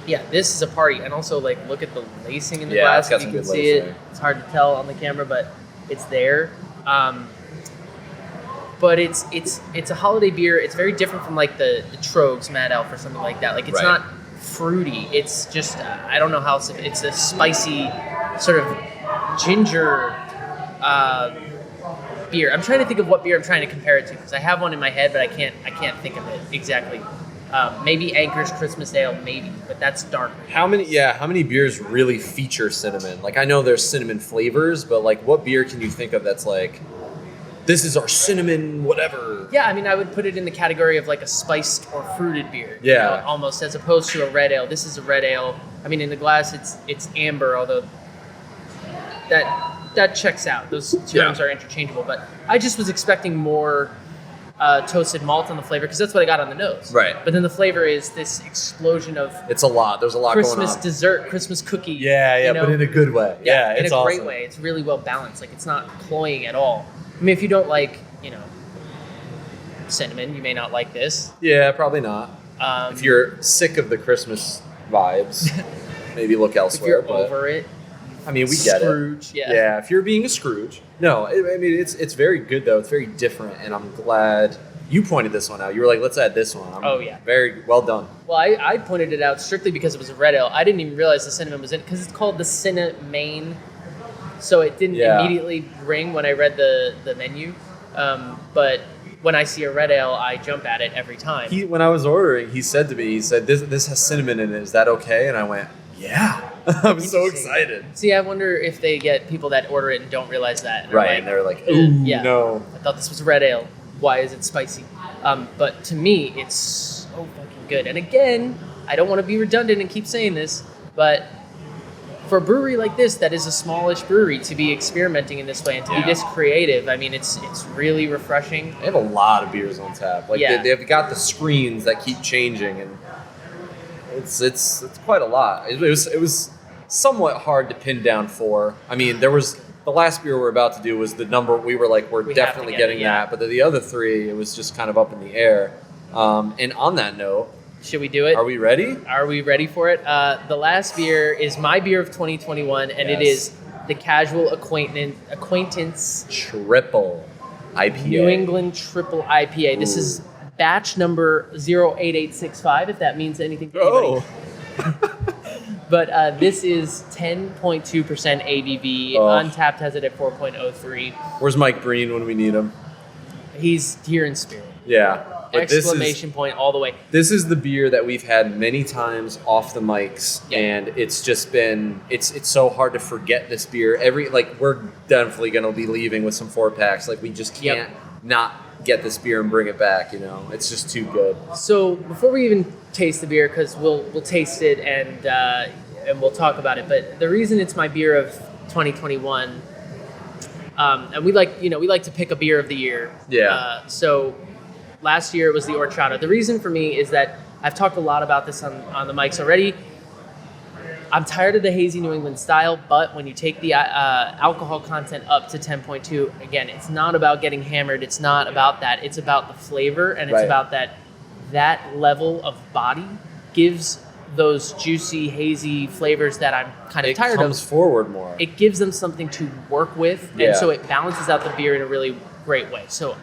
Yeah, this is a party, and also look at the lacing in the Yeah, glass. it's got If you some can good see it. lacing. It's hard to tell on the camera, but it's there. But it's a holiday beer. It's very different from the Trogs Mad Elf or something like that. Like, it's not fruity. It's just I don't know how it's a spicy sort of ginger beer. I'm trying to think of what beer I'm trying to compare it to because I have one in my head, but I can't think of it exactly. Maybe Anchor's Christmas Ale, maybe, but that's dark. How many beers really feature cinnamon? Like, I know there's cinnamon flavors, but what beer can you think of that's this is our cinnamon whatever? Yeah, I mean, I would put it in the category of a spiced or fruited beer. Yeah. Almost, as opposed to a red ale. This is a red ale. I mean, in the glass, it's amber, although that checks out. Those terms are interchangeable. But I just was expecting more toasted malt on the flavor because that's what I got on the nose. Right. But then the flavor is this explosion of It's a lot. There's a lot Christmas going on. dessert, Christmas cookie. Yeah, but in a good way. Yeah, in it's a awesome. great way. It's really well balanced. It's not cloying at all. I mean, if you don't like, cinnamon, you may not like this. Yeah, probably not. If you're sick of the Christmas vibes, maybe look elsewhere. If you're over it, I mean, we get Scrooge, it. Yeah, if you're being a Scrooge. No, I mean, it's very good, though. It's very different, and I'm glad you pointed this one out. You were like, let's add this one. Very well done. Well, I pointed it out strictly because it was a red ale. I didn't even realize the cinnamon was in it because it's called the Cinna-Mane. So it didn't immediately ring when I read the menu. But when I see a red ale, I jump at it every time. When I was ordering, he said to me, this has cinnamon in it. Is that okay? And I went, yeah. I'm so excited. See, I wonder if they get people that order it and don't realize that. And And they're like, ooh, no. I thought this was a red ale. Why is it spicy? But to me, it's so fucking good. And again, I don't want to be redundant and keep saying this, but for a brewery like this, that is a smallish brewery, to be experimenting in this way and to be this creative, I mean, it's really refreshing. They have a lot of beers on tap. Like they've got the screens that keep changing, and it's quite a lot. It was somewhat hard to pin down for. I mean, there was the last beer we're about to do was the number we were like, we're definitely getting that, but the other three, it was just kind of up in the air. And on that note, should we do it? Are we ready? Are we ready for it? The last beer is my beer of 2021, and it is the Casual Acquaintance Triple IPA. New England Triple IPA. Ooh. This is batch number 08865, if that means anything to anybody. But this is 10.2% ABV. Untapped has it at 4.03. Where's Mike Breen when we need him? He's here in spirit. Yeah. Exclamation point all the way. This is the beer that we've had many times off the mics, and it's just been it's so hard to forget this beer. We're definitely gonna be leaving with some 4-packs. Like we just can't not get this beer and bring it back. You know, it's just too good. So before we even taste the beer, because we'll taste it and we'll talk about it. But the reason it's my beer of 2021, and we like to pick a beer of the year. Yeah. So. Last year it was the Horchata. The reason for me is that I've talked a lot about this on the mics already. I'm tired of the hazy New England style, but when you take the alcohol content up to 10.2, again, it's not about getting hammered. It's not about that. It's about the flavor, and it's about that level of body gives those juicy, hazy flavors that I'm kind of tired of. It comes forward more. It gives them something to work with, and so it balances out the beer in a really great way. So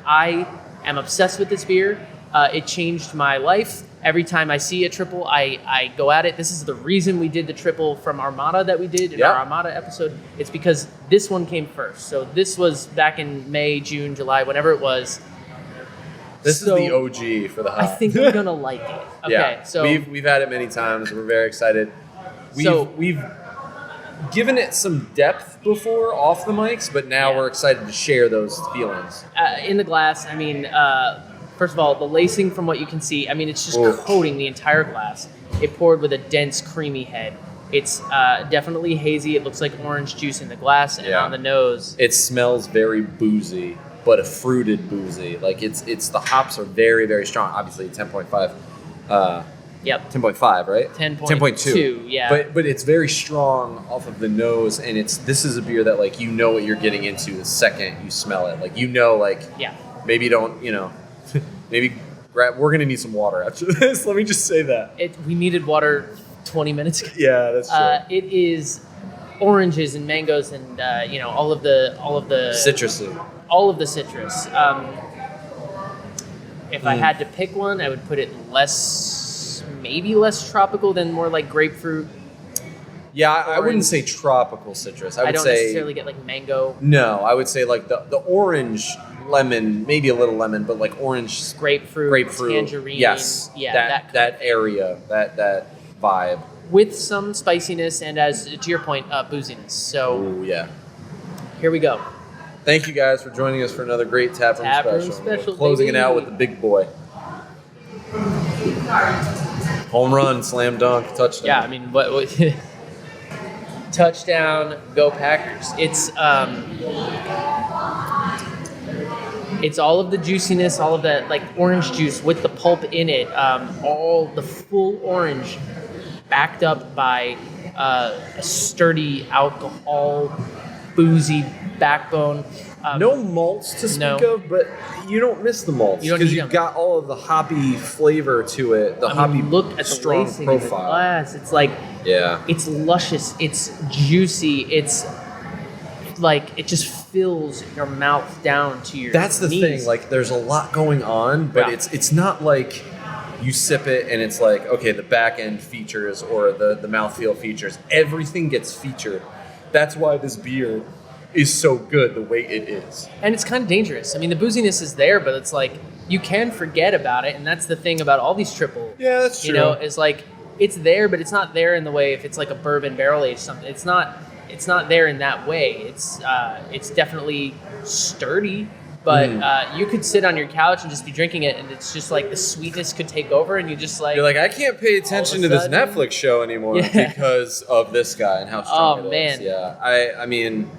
I'm obsessed with this beer. It changed my life. Every time I see a triple, I go at it. This is the reason we did the triple from Armada that we did in our Armada episode. It's because this one came first. So this was back in May, June, July, whenever it was. This is the OG for the hop. I think we're gonna like it. Okay, so we've had it many times. We're very excited. We've given it some depth before off the mics, but now we're excited to share those feelings. In the glass, I mean, first of all, the lacing from what you can see, I mean, it's just coating the entire glass. It poured with a dense, creamy head. It's definitely hazy. It looks like orange juice in the glass and on the nose. It smells very boozy, but a fruited boozy. Like it's the hops are very, very strong. Obviously 10.5. 10.5, right? 10.2, yeah. But it's very strong off of the nose, and this is a beer that like you know what you're getting into the second you smell it. Like maybe don't maybe we're gonna need some water after this. Let me just say that we needed water 20 minutes ago. Yeah, that's true. It is oranges and mangoes and all of the citrusy. All of the citrus. If I had to pick one, I would put it maybe less tropical than more like grapefruit. Yeah, I wouldn't say tropical citrus. I don't necessarily get like mango. No, I would say like the orange, lemon, maybe a little lemon, but like orange, grapefruit, tangerine. Yes, that area, that vibe. With some spiciness and, as to your point, booziness. So here we go. Thank you guys for joining us for another great Taproom special. We're closing it out with the big boy. Home run, slam dunk, touchdown. Yeah, I mean, what touchdown, go Packers. It's all of the juiciness, all of that like orange juice with the pulp in it, all the full orange backed up by a sturdy alcohol, boozy backbone. No malts to speak of, but you don't miss the malts because you've got all of the hoppy flavor to it. Look at the strong lacing profile. In the glass. It's like it's luscious. It's juicy. It's like it just fills your mouth down to your. That's the knees. thing. Like there's a lot going on, but it's not like you sip it and it's like okay, the back end features or the mouthfeel features. Everything gets featured. That's why this beer is so good the way it is. And it's kind of dangerous. I mean, the booziness is there, but it's like you can forget about it, and that's the thing about all these triple. Yeah, that's true. It's like it's there, but it's not there in the way if it's like a bourbon barrel aged something. It's not there in that way. It's definitely sturdy. But you could sit on your couch and just be drinking it, and it's just like the sweetness could take over, and you just like... You're like, I can't pay attention to this Netflix show anymore because of this guy and how strong it is. Yeah, I mean,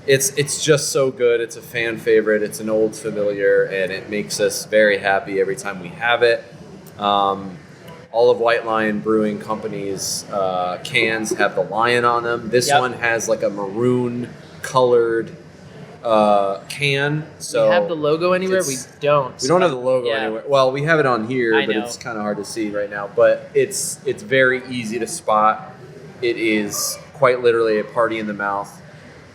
it's just so good. It's a fan favorite. It's an old familiar, and it makes us very happy every time we have it. All of White Lion Brewing Company's cans have the lion on them. This one has like a maroon colored can. So we have the logo anywhere? We don't. We don't have the logo anywhere. Well, we have it on here, but it's kind of hard to see right now. But it's very easy to spot. It is quite literally a party in the mouth.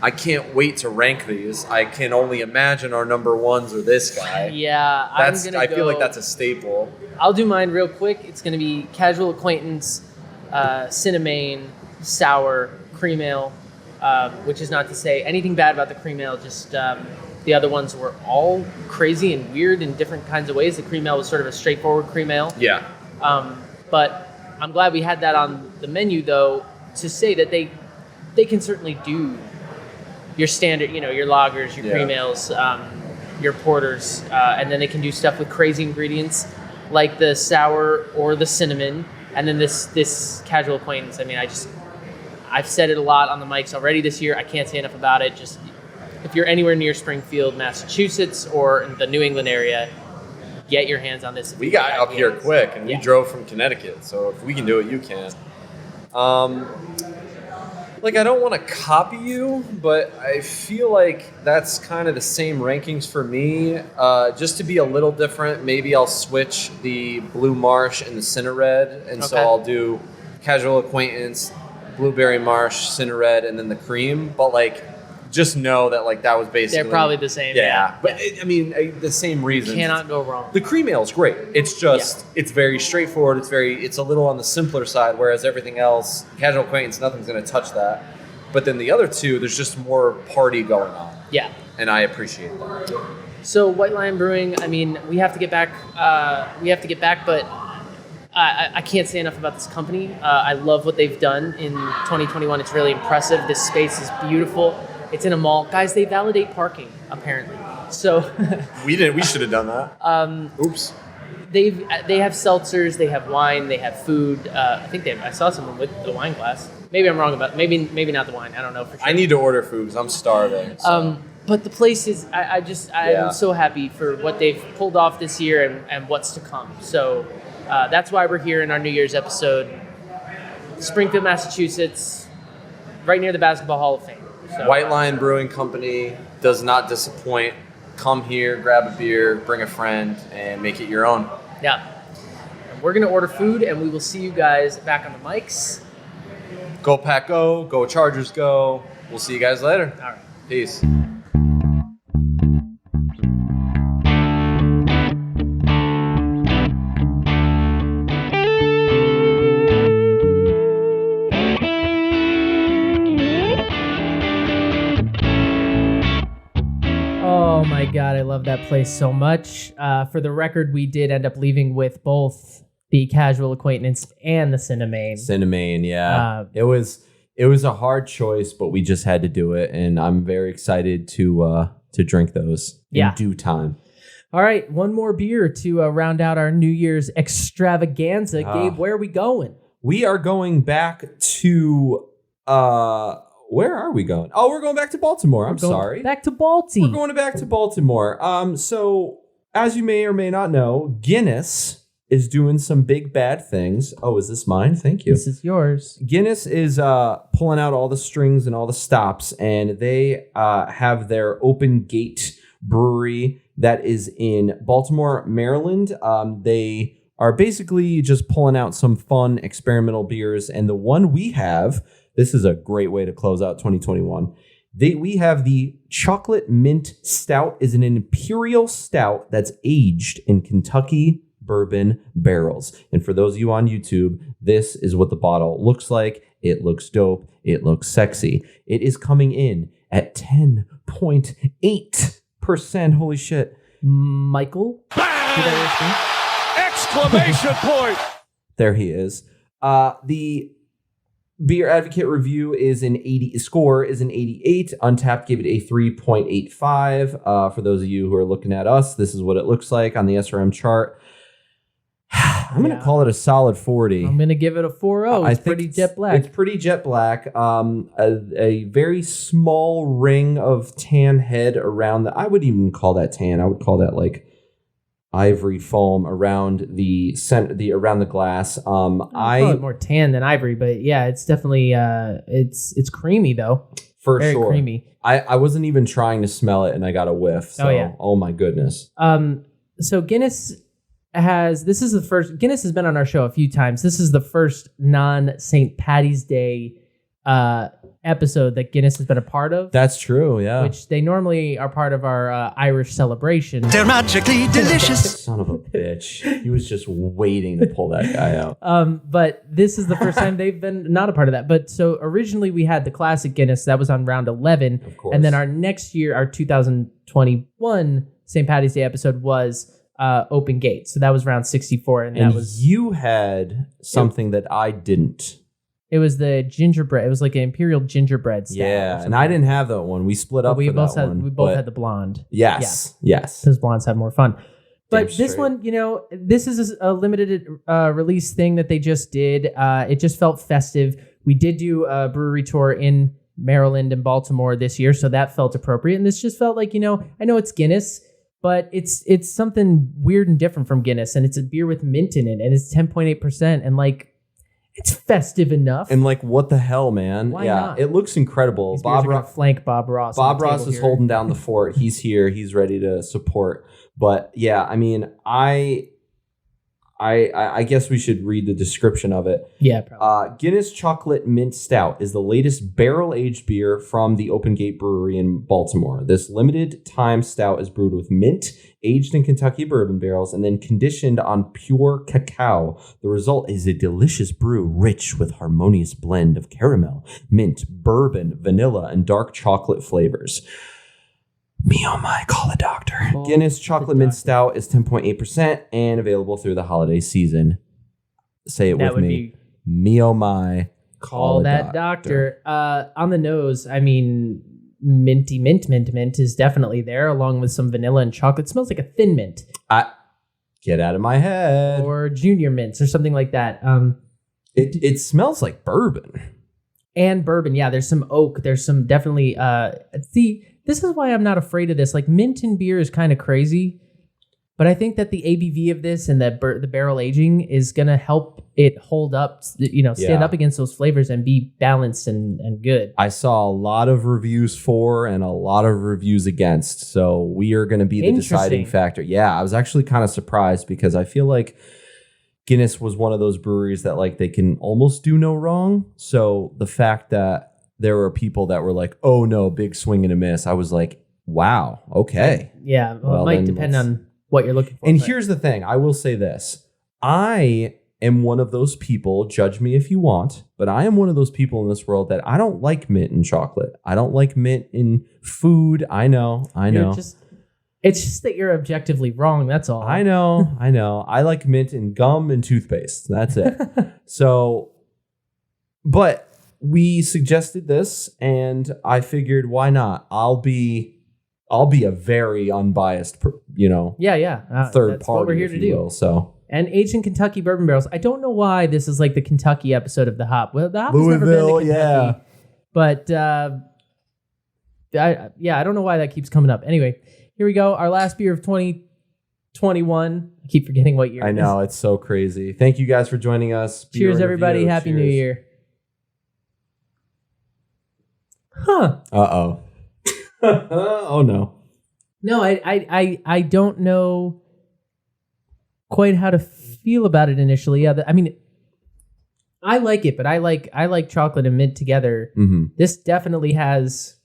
I can't wait to rank these. I can only imagine our number ones are this guy. Yeah, I feel like that's a staple. I'll do mine real quick. It's going to be Casual Acquaintance, Cinna-Mane, Sour, Cream Ale, which is not to say anything bad about the Cream Ale, just the other ones were all crazy and weird in different kinds of ways. The Cream Ale was sort of a straightforward Cream Ale. Yeah. But I'm glad we had that on the menu, though, to say that they can certainly do your standard, your lagers, your cream ales, your porters, and then they can do stuff with crazy ingredients like the sour or the cinnamon, and then this Casual Acquaintance. I mean, I've said it a lot on the mics already this year. I can't say enough about it. Just if you're anywhere near Springfield, Massachusetts, or in the New England area, get your hands on this. We got up here quick, and we drove from Connecticut, so if we can do it, you can. I don't want to copy you, but I feel like that's kind of the same rankings for me. Just to be a little different, maybe I'll switch the Blue Marsh and the Cinna-Red, and so I'll do Casual Acquaintance, Blueberry Marsh, Cinna-Red, and then the cream. But just know that that was basically... They're probably the same. Yeah. But the same reason. Cannot go wrong. The cream ale is great. It's just, it's very straightforward. It's a little on the simpler side, whereas everything else, Casual Acquaintance, nothing's going to touch that. But then the other two, there's just more party going on. Yeah. And I appreciate that. So White Lion Brewing, we have to get back. But I can't say enough about this company. I love what they've done in 2021. It's really impressive. This space is beautiful. It's in a mall. Guys, they validate parking, apparently. So we should have done that. Oops. They have seltzers, they have wine, they have food. I saw someone with the wine glass. Maybe I'm wrong about maybe not the wine. I don't know for sure. I need to order food because I'm starving. So. But the place is I'm so happy for what they've pulled off this year and what's to come. So that's why we're here in our New Year's episode. Springfield, Massachusetts, right near the Basketball Hall of Fame. So, White Lion Brewing Company does not disappoint. Come here, grab a beer, bring a friend, and make it your own. Yeah. And we're going to order food, and we will see you guys back on the mics. Go Pack Go, go Chargers Go. We'll see you guys later. All right. Peace. Oh my God, I love that place so much. For the record, we did end up leaving with both the Casual Acquaintance and the Cinna-Mane. Cinna-Mane, yeah. It was a hard choice, but we just had to do it, and I'm very excited to drink those in due time. All right, one more beer to round out our New Year's extravaganza. Gabe, where are we going? We are going back to where are we going? Oh, we're going back to Baltimore. I'm sorry. Back to Balti. We're going back to Baltimore. So as you may or may not know, Guinness is doing some big bad things. Oh, is this mine? Thank you. This is yours. Guinness is pulling out all the strings and all the stops, and they have their Open Gate Brewery that is in Baltimore, Maryland. They are basically just pulling out some fun experimental beers, and the one we have, this is a great way to close out 2021. We have the Chocolate Mint Stout. Is an Imperial Stout that's aged in Kentucky bourbon barrels. And for those of you on YouTube, this is what the bottle looks like. It looks dope. It looks sexy. It is coming in at 10.8%. Holy shit. Michael? Exclamation point! There he is. The Beer Advocate review is an 80. Score is an 88. Untapped gave it a 3.85. For those of you who are looking at us, this is what it looks like on the SRM chart. I'm going to call it a solid 40. I'm going to give it a 4.0. It's pretty jet black. It's pretty jet black. A very small ring of tan head around I would even call that tan. I would call that like ivory foam around the around the glass. I call it more tan than ivory, but yeah, it's definitely it's creamy though. For Very sure. creamy. I wasn't even trying to smell it and I got a whiff. So, oh my goodness. So Guinness has been on our show a few times. This is the first non-St. Patty's Day episode that Guinness has been a part of. That's true, yeah. Which they normally are part of our Irish celebration. They're magically delicious. Son of a bitch. He was just waiting to pull that guy out. But this is the first time they've been not a part of that. But so originally we had the classic Guinness that was on round 11. Of course. And then our next year, our 2021 St. Patty's Day episode was Open Gate. So that was round 64. And that was you had something that I didn't. It was the gingerbread. It was like an Imperial gingerbread style. Yeah, and I didn't have that one. We split up. We both had the blonde. Yes. Because blondes have more fun. But Damn this straight. one, this is a limited release thing that they just did. It just felt festive. We did do a brewery tour in Maryland and Baltimore this year, so that felt appropriate. And this just felt like, I know it's Guinness, but it's something weird and different from Guinness, and it's a beer with mint in it, and it's 10.8%, and like, it's festive enough. And like, what the hell, man? Why not? It looks incredible. These beers are gonna flank Bob Ross. Bob Ross is holding down the fort. He's here. He's ready to support. But yeah, I mean, I guess we should read the description of it. Yeah, probably. Guinness Chocolate Mint Stout is the latest barrel-aged beer from the Open Gate Brewery in Baltimore. This limited-time stout is brewed with mint, aged in Kentucky bourbon barrels, and then conditioned on pure cacao. The result is a delicious brew rich with harmonious blend of caramel, mint, bourbon, vanilla, and dark chocolate flavors. Me oh my, call a doctor. Guinness Chocolate Mint Stout is 10.8% and available through the holiday season. Say it with me. Me oh my, call that doctor. On the nose, I mean, minty mint is definitely there, along with some vanilla and chocolate. It smells like a thin mint. Get out of my head. Or junior mints or something like that. It smells like bourbon. And bourbon, yeah. There's some oak. There's some definitely. This is why I'm not afraid of this. Like, mint in beer is kind of crazy, but I think that the ABV of this and the barrel aging is gonna help it hold up. Stand up against those flavors and be balanced and good. I saw a lot of reviews for and a lot of reviews against, so we are going to be the deciding factor. Yeah, I was actually kind of surprised because I feel like Guinness was one of those breweries that like they can almost do no wrong. So the fact that there were people that were like, oh no, big swing and a miss, I was like, wow, okay. Yeah, well, it might depend on what you're looking for. And here's the thing, I will say this. I am one of those people, judge me if you want, but I am one of those people in this world that I don't like mint in chocolate. I don't like mint in food. I know. It's just that you're objectively wrong. That's all. I know. I like mint in gum and toothpaste. That's it. But we suggested this, and I figured, why not? I'll be a very unbiased, third that's party. What we're here to do. So. And aged in Kentucky bourbon barrels. I don't know why this is like the Kentucky episode of the Hop. Well, the Hop has never been to Kentucky, but I don't know why that keeps coming up. Anyway, here we go. Our last beer of 2021. I keep forgetting what year. I know, it's so crazy. Thank you guys for joining us. Cheers, everybody. Happy New Year. Huh. Uh-oh. Oh, no. No, I don't know quite how to feel about it initially. Yeah, I mean, I like it, but I like chocolate and mint together. Mm-hmm. This definitely has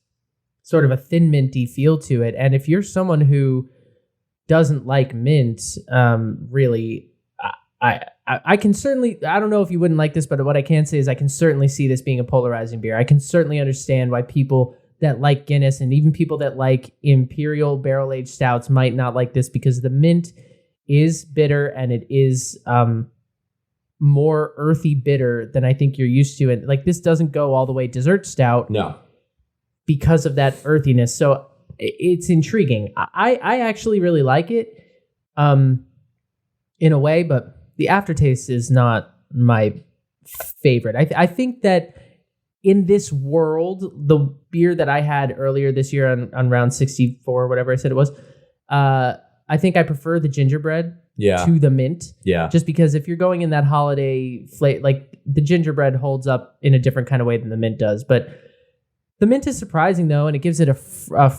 sort of a thin minty feel to it. And if you're someone who doesn't like mint, really, I can certainly, I don't know if you wouldn't like this, but what I can say is I can certainly see this being a polarizing beer. I can certainly understand why people that like Guinness and even people that like Imperial barrel-aged stouts might not like this, because the mint is bitter and it is more earthy bitter than I think you're used to. And like this doesn't go all the way dessert stout. No. Because of that earthiness. So it's intriguing. I actually really like it in a way, but the aftertaste is not my favorite. I think that in this world, the beer that I had earlier this year on round 64, whatever I said it was, I think I prefer the gingerbread to the mint. Yeah. Just because if you're going in that holiday flavor, like the gingerbread holds up in a different kind of way than the mint does. But the mint is surprising though, and it gives it a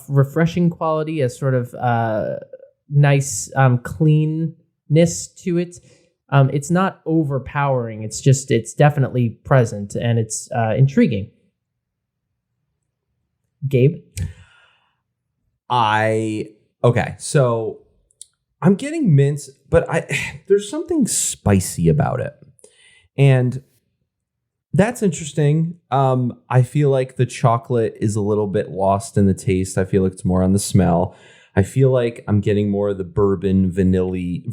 refreshing quality, a sort of nice cleanness to it. It's not overpowering. It's definitely present, and it's intriguing. Gabe? Okay, so I'm getting mints, but there's something spicy about it. And that's interesting. I feel like the chocolate is a little bit lost in the taste. I feel like it's more on the smell. I feel like I'm getting more of the bourbon vanilla-y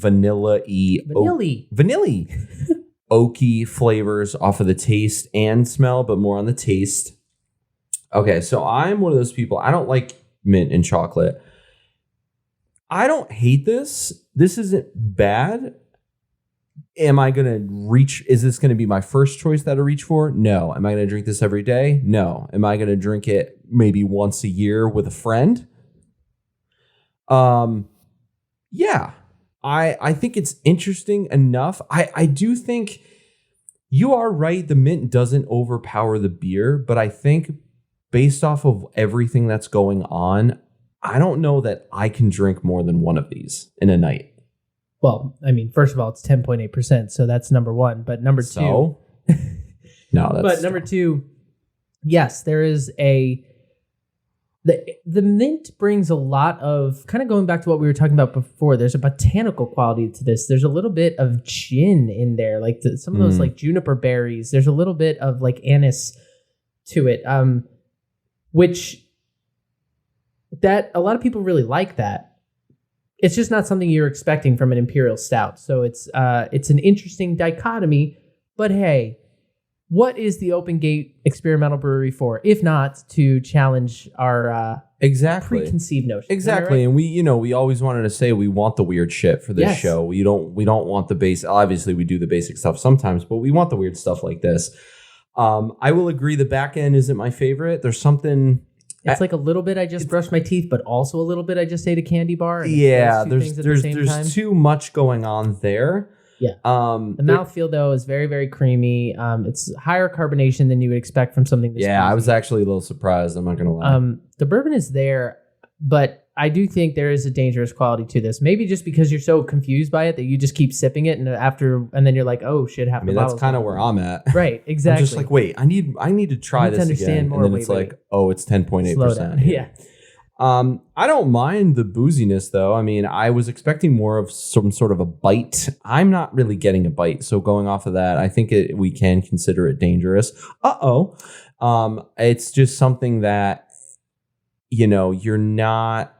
oaky flavors off of the taste and smell, but more on the taste. Okay, so I'm one of those people. I don't like mint and chocolate. I don't hate this. This isn't bad. Am I going to reach? Is this going to be my first choice that I reach for? No. Am I going to drink this every day? No. Am I going to drink it maybe once a year with a friend? Yeah. I think it's interesting enough. I do think you are right. The mint doesn't overpower the beer, but I think based off of everything that's going on, I don't know that I can drink more than one of these in a night. Well, I mean, first of all, it's 10.8%, so that's number one. But number two, number two, yes, there is the mint brings a lot of, kind of going back to what we were talking about before, there's a botanical quality to this. There's a little bit of gin in there, like some of those like juniper berries. There's a little bit of like anise to it, which that a lot of people really like that. It's just not something you're expecting from an Imperial Stout. So it's an interesting dichotomy, but hey, what is the Open Gate Experimental Brewery for, if not to challenge our preconceived notions? Exactly. Right? And we always wanted to say we want the weird shit for this show. We don't want the base. Obviously, we do the basic stuff sometimes, but we want the weird stuff like this. I will agree the back end isn't my favorite. There's something. It's like a little bit I just brushed my teeth, but also a little bit I just ate a candy bar. Yeah, there's too much going on there. Yeah. The mouthfeel, though, is very, very creamy. It's higher carbonation than you would expect from something this Yeah, creamy. I was actually a little surprised. I'm not going to lie. The bourbon is there, but I do think there is a dangerous quality to this. Maybe just because you're so confused by it that you just keep sipping it, and then you're like, oh shit, half the bottle's that's kind of where I'm at. Right, exactly. I'm just like, wait, I need to try this again. More, and then it's like, oh, it's 10.8%. Yeah. I don't mind the booziness though. I mean, I was expecting more of some sort of a bite. I'm not really getting a bite. So going off of that, I think we can consider it dangerous. It's just something that, you're not.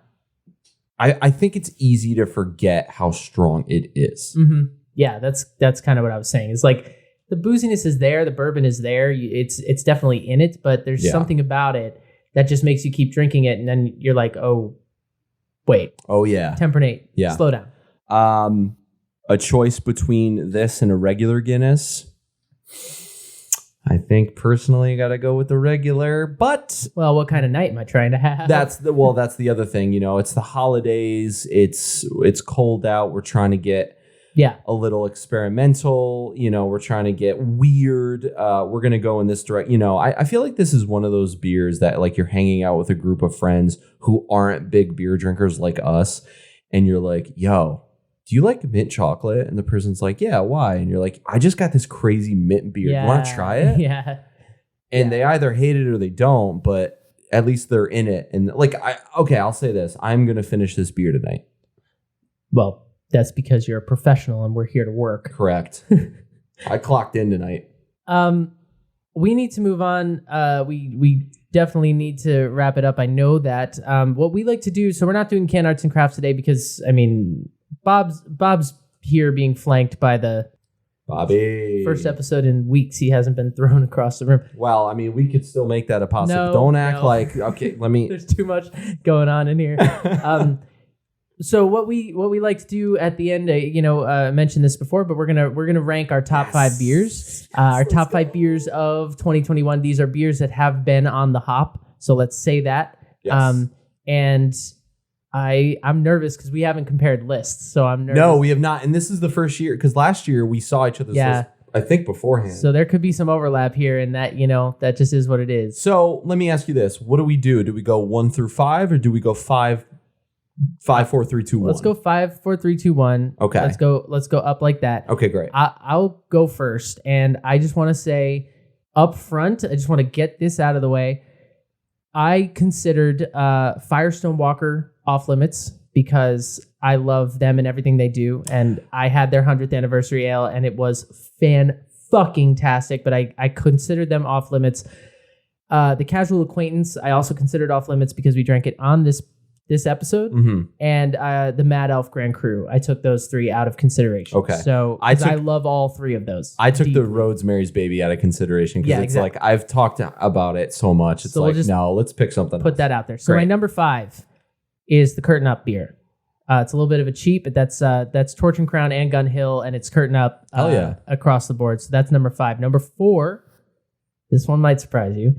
I think it's easy to forget how strong it is. Mm-hmm. Yeah, that's kind of what I was saying. It's like the booziness is there, the bourbon is there. It's definitely in it, but there's something about it that just makes you keep drinking it, and then you're like, oh, wait. Oh yeah. 10.8. Yeah. Slow down. A choice between this and a regular Guinness. I think personally I got to go with the regular, but well, what kind of night am I trying to have? That's the other thing, it's the holidays, it's cold out, we're trying to get a little experimental, we're trying to get weird. We're going to go in this direction. I feel like this is one of those beers that like you're hanging out with a group of friends who aren't big beer drinkers like us, and you're like, yo, do you like mint chocolate? And the person's like, yeah, why? And you're like, I just got this crazy mint beer. You want to try it? Yeah. And they either hate it or they don't, but at least they're in it. And like, I'll say this. I'm going to finish this beer tonight. Well, that's because you're a professional and we're here to work. Correct. I clocked in tonight. We need to move on. We definitely need to wrap it up. I know that what we like to do, so we're not doing canned arts and crafts today because, I mean, Bob's here being flanked by the Bobby. First episode in weeks he hasn't been thrown across the room. Well, I mean, we could still make that a possibility. No, Don't act no. like, okay, let me. There's too much going on in here. So what we like to do at the end, I mentioned this before, but we're gonna rank our top 5 beers, our top 5 beers of 2021. These are beers that have been on the hop, so let's say that. Yes. And I'm nervous because we haven't compared lists, so I'm nervous. No, we have not, and this is the first year because last year we saw each other's list, I think, beforehand. So there could be some overlap here, and that that just is what it is. So let me ask you this: what do we do? Do we go 1 through 5, or do we go 5, 4, 3, 2, 1? Let's go 5, 4, 3, 2, 1. Okay. Let's go up like that. Okay, great. I'll go first, and I just want to say up front, I just want to get this out of the way. I considered Firestone Walker off limits because I love them and everything they do, and I had their 100th anniversary ale, and it was fan-fucking-tastic, but I considered them off limits. The Casual Acquaintance, I also considered off limits because we drank it on this episode, and the Mad Elf Grand Cru. I took those 3 out of consideration. Okay. So I love all 3 of those. I took the Rosemary's Baby out of consideration because it's like I've talked about it so much. It's like, no, let's pick something else. Put that out there. So my number 5 is the Curtain Up beer. It's a little bit of a cheap, but that's Torch and Crown and Gun Hill, and it's Curtain Up across the board. So that's number 5. Number 4, this one might surprise you,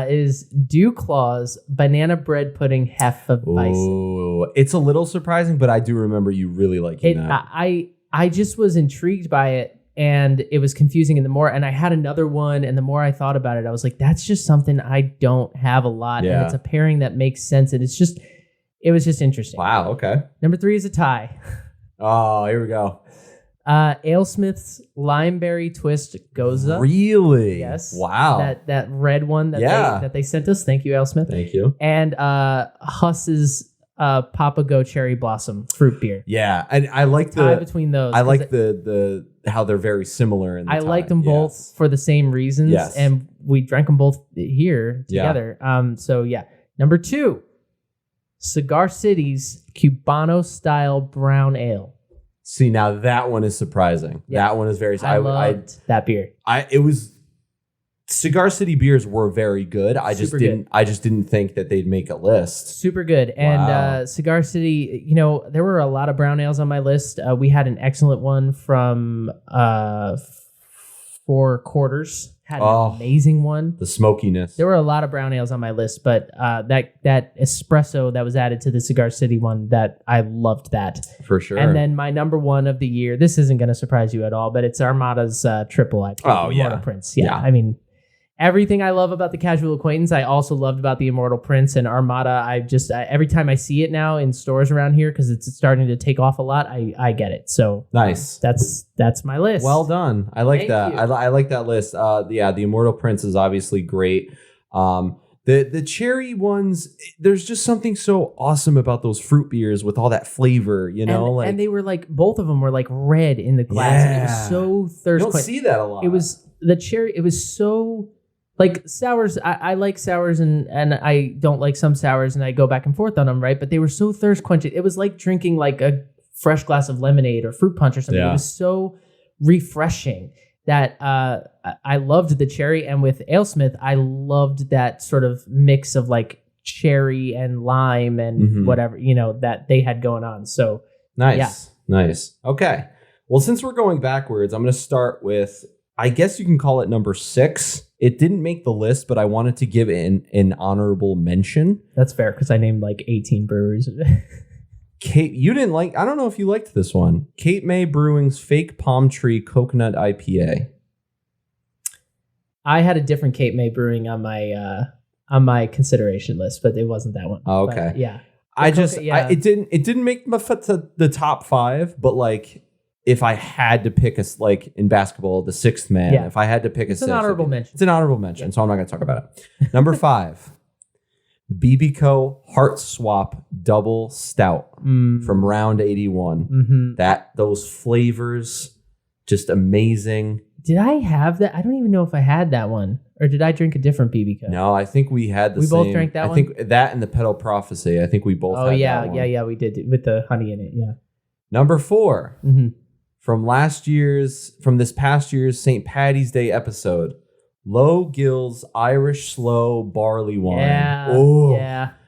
is Dew Claw's Banana Bread Pudding Hefeweizen. Oh, it's a little surprising, but I do remember you really liking that. I just was intrigued by it, and it was confusing. And I had another one, and the more I thought about it, I was like, that's just something I don't have a lot, and it's a pairing that makes sense, and it was just interesting. Wow, okay. Number 3 is a tie. Oh, here we go. AleSmith's Limeberry Twist Goza. Really? Yes. Wow. That red one that they sent us. Thank you, AleSmith. Thank you. And Huss's Papago Cherry Blossom fruit beer. Yeah, and I like the tie between those. I like the how they're very similar. In the I like them both for the same reasons. Yes. And we drank them both here together. So yeah. Number 2, Cigar City's Cubano style brown ale. See, now that one is surprising. Yeah. That one is very. I loved that beer. It was. Cigar City beers were very good. I just didn't think that they'd make a list. Super good. And Cigar City, there were a lot of brown ales on my list. We had an excellent one from 4 Quarters. Had an amazing one. The smokiness. There were a lot of brown ales on my list, but that espresso that was added to the Cigar City one, that I loved that. For sure. And then my number 1 of the year, this isn't going to surprise you at all, but it's Armada's triple IPA. Oh, yeah. Immortal Prince. Yeah. I mean, everything I love about the Casual Acquaintance, I also loved about the Immortal Prince and Armada. Every time I see it now in stores around here, because it's starting to take off a lot, I get it. So nice. That's my list. Well done. I like Thank that. you. I like that list. The Immortal Prince is obviously great. The cherry ones, there's just something so awesome about those fruit beers with all that flavor, and they were like, both of them were like red in the glass. And it was so thirst. You don't see that a lot. It was the cherry. It was so. Like sours, I like sours and I don't like some sours, and I go back and forth on them, right? But they were so thirst quenching. It was like drinking like a fresh glass of lemonade or fruit punch or something. Yeah. It was so refreshing that I loved the cherry. And with AleSmith, I loved that sort of mix of like cherry and lime and whatever, that they had going on. So nice. Okay. Well, since we're going backwards, I'm going to start with, I guess you can call it number 6. It didn't make the list, but I wanted to give it an honorable mention. That's fair, because I named like 18 breweries. Kate, you didn't like, I don't know if you liked this one. Cape May Brewing's Fake Palm Tree Coconut IPA. I had a different Cape May Brewing on my consideration list, but it wasn't that one. Oh, okay. But, yeah. It didn't make the top 5, but like, if I had to pick in basketball, the 6th man, if I had to pick it's an honorable mention. It's an honorable mention, so I'm not going to talk about it. Number 5, BB Co. Heart Swap Double Stout from Round 81. Those flavors, just amazing. Did I have that? I don't even know if I had that one, or did I drink a different BB Co? No, I think we had the same. We both drank that one? I think that and the Pedal Prophecy. I think we both had that one. Yeah, we did, with the honey in it, yeah. Number 4. from this past year's St. Patty's Day episode. Low Gills Irish Slow Barley Wine.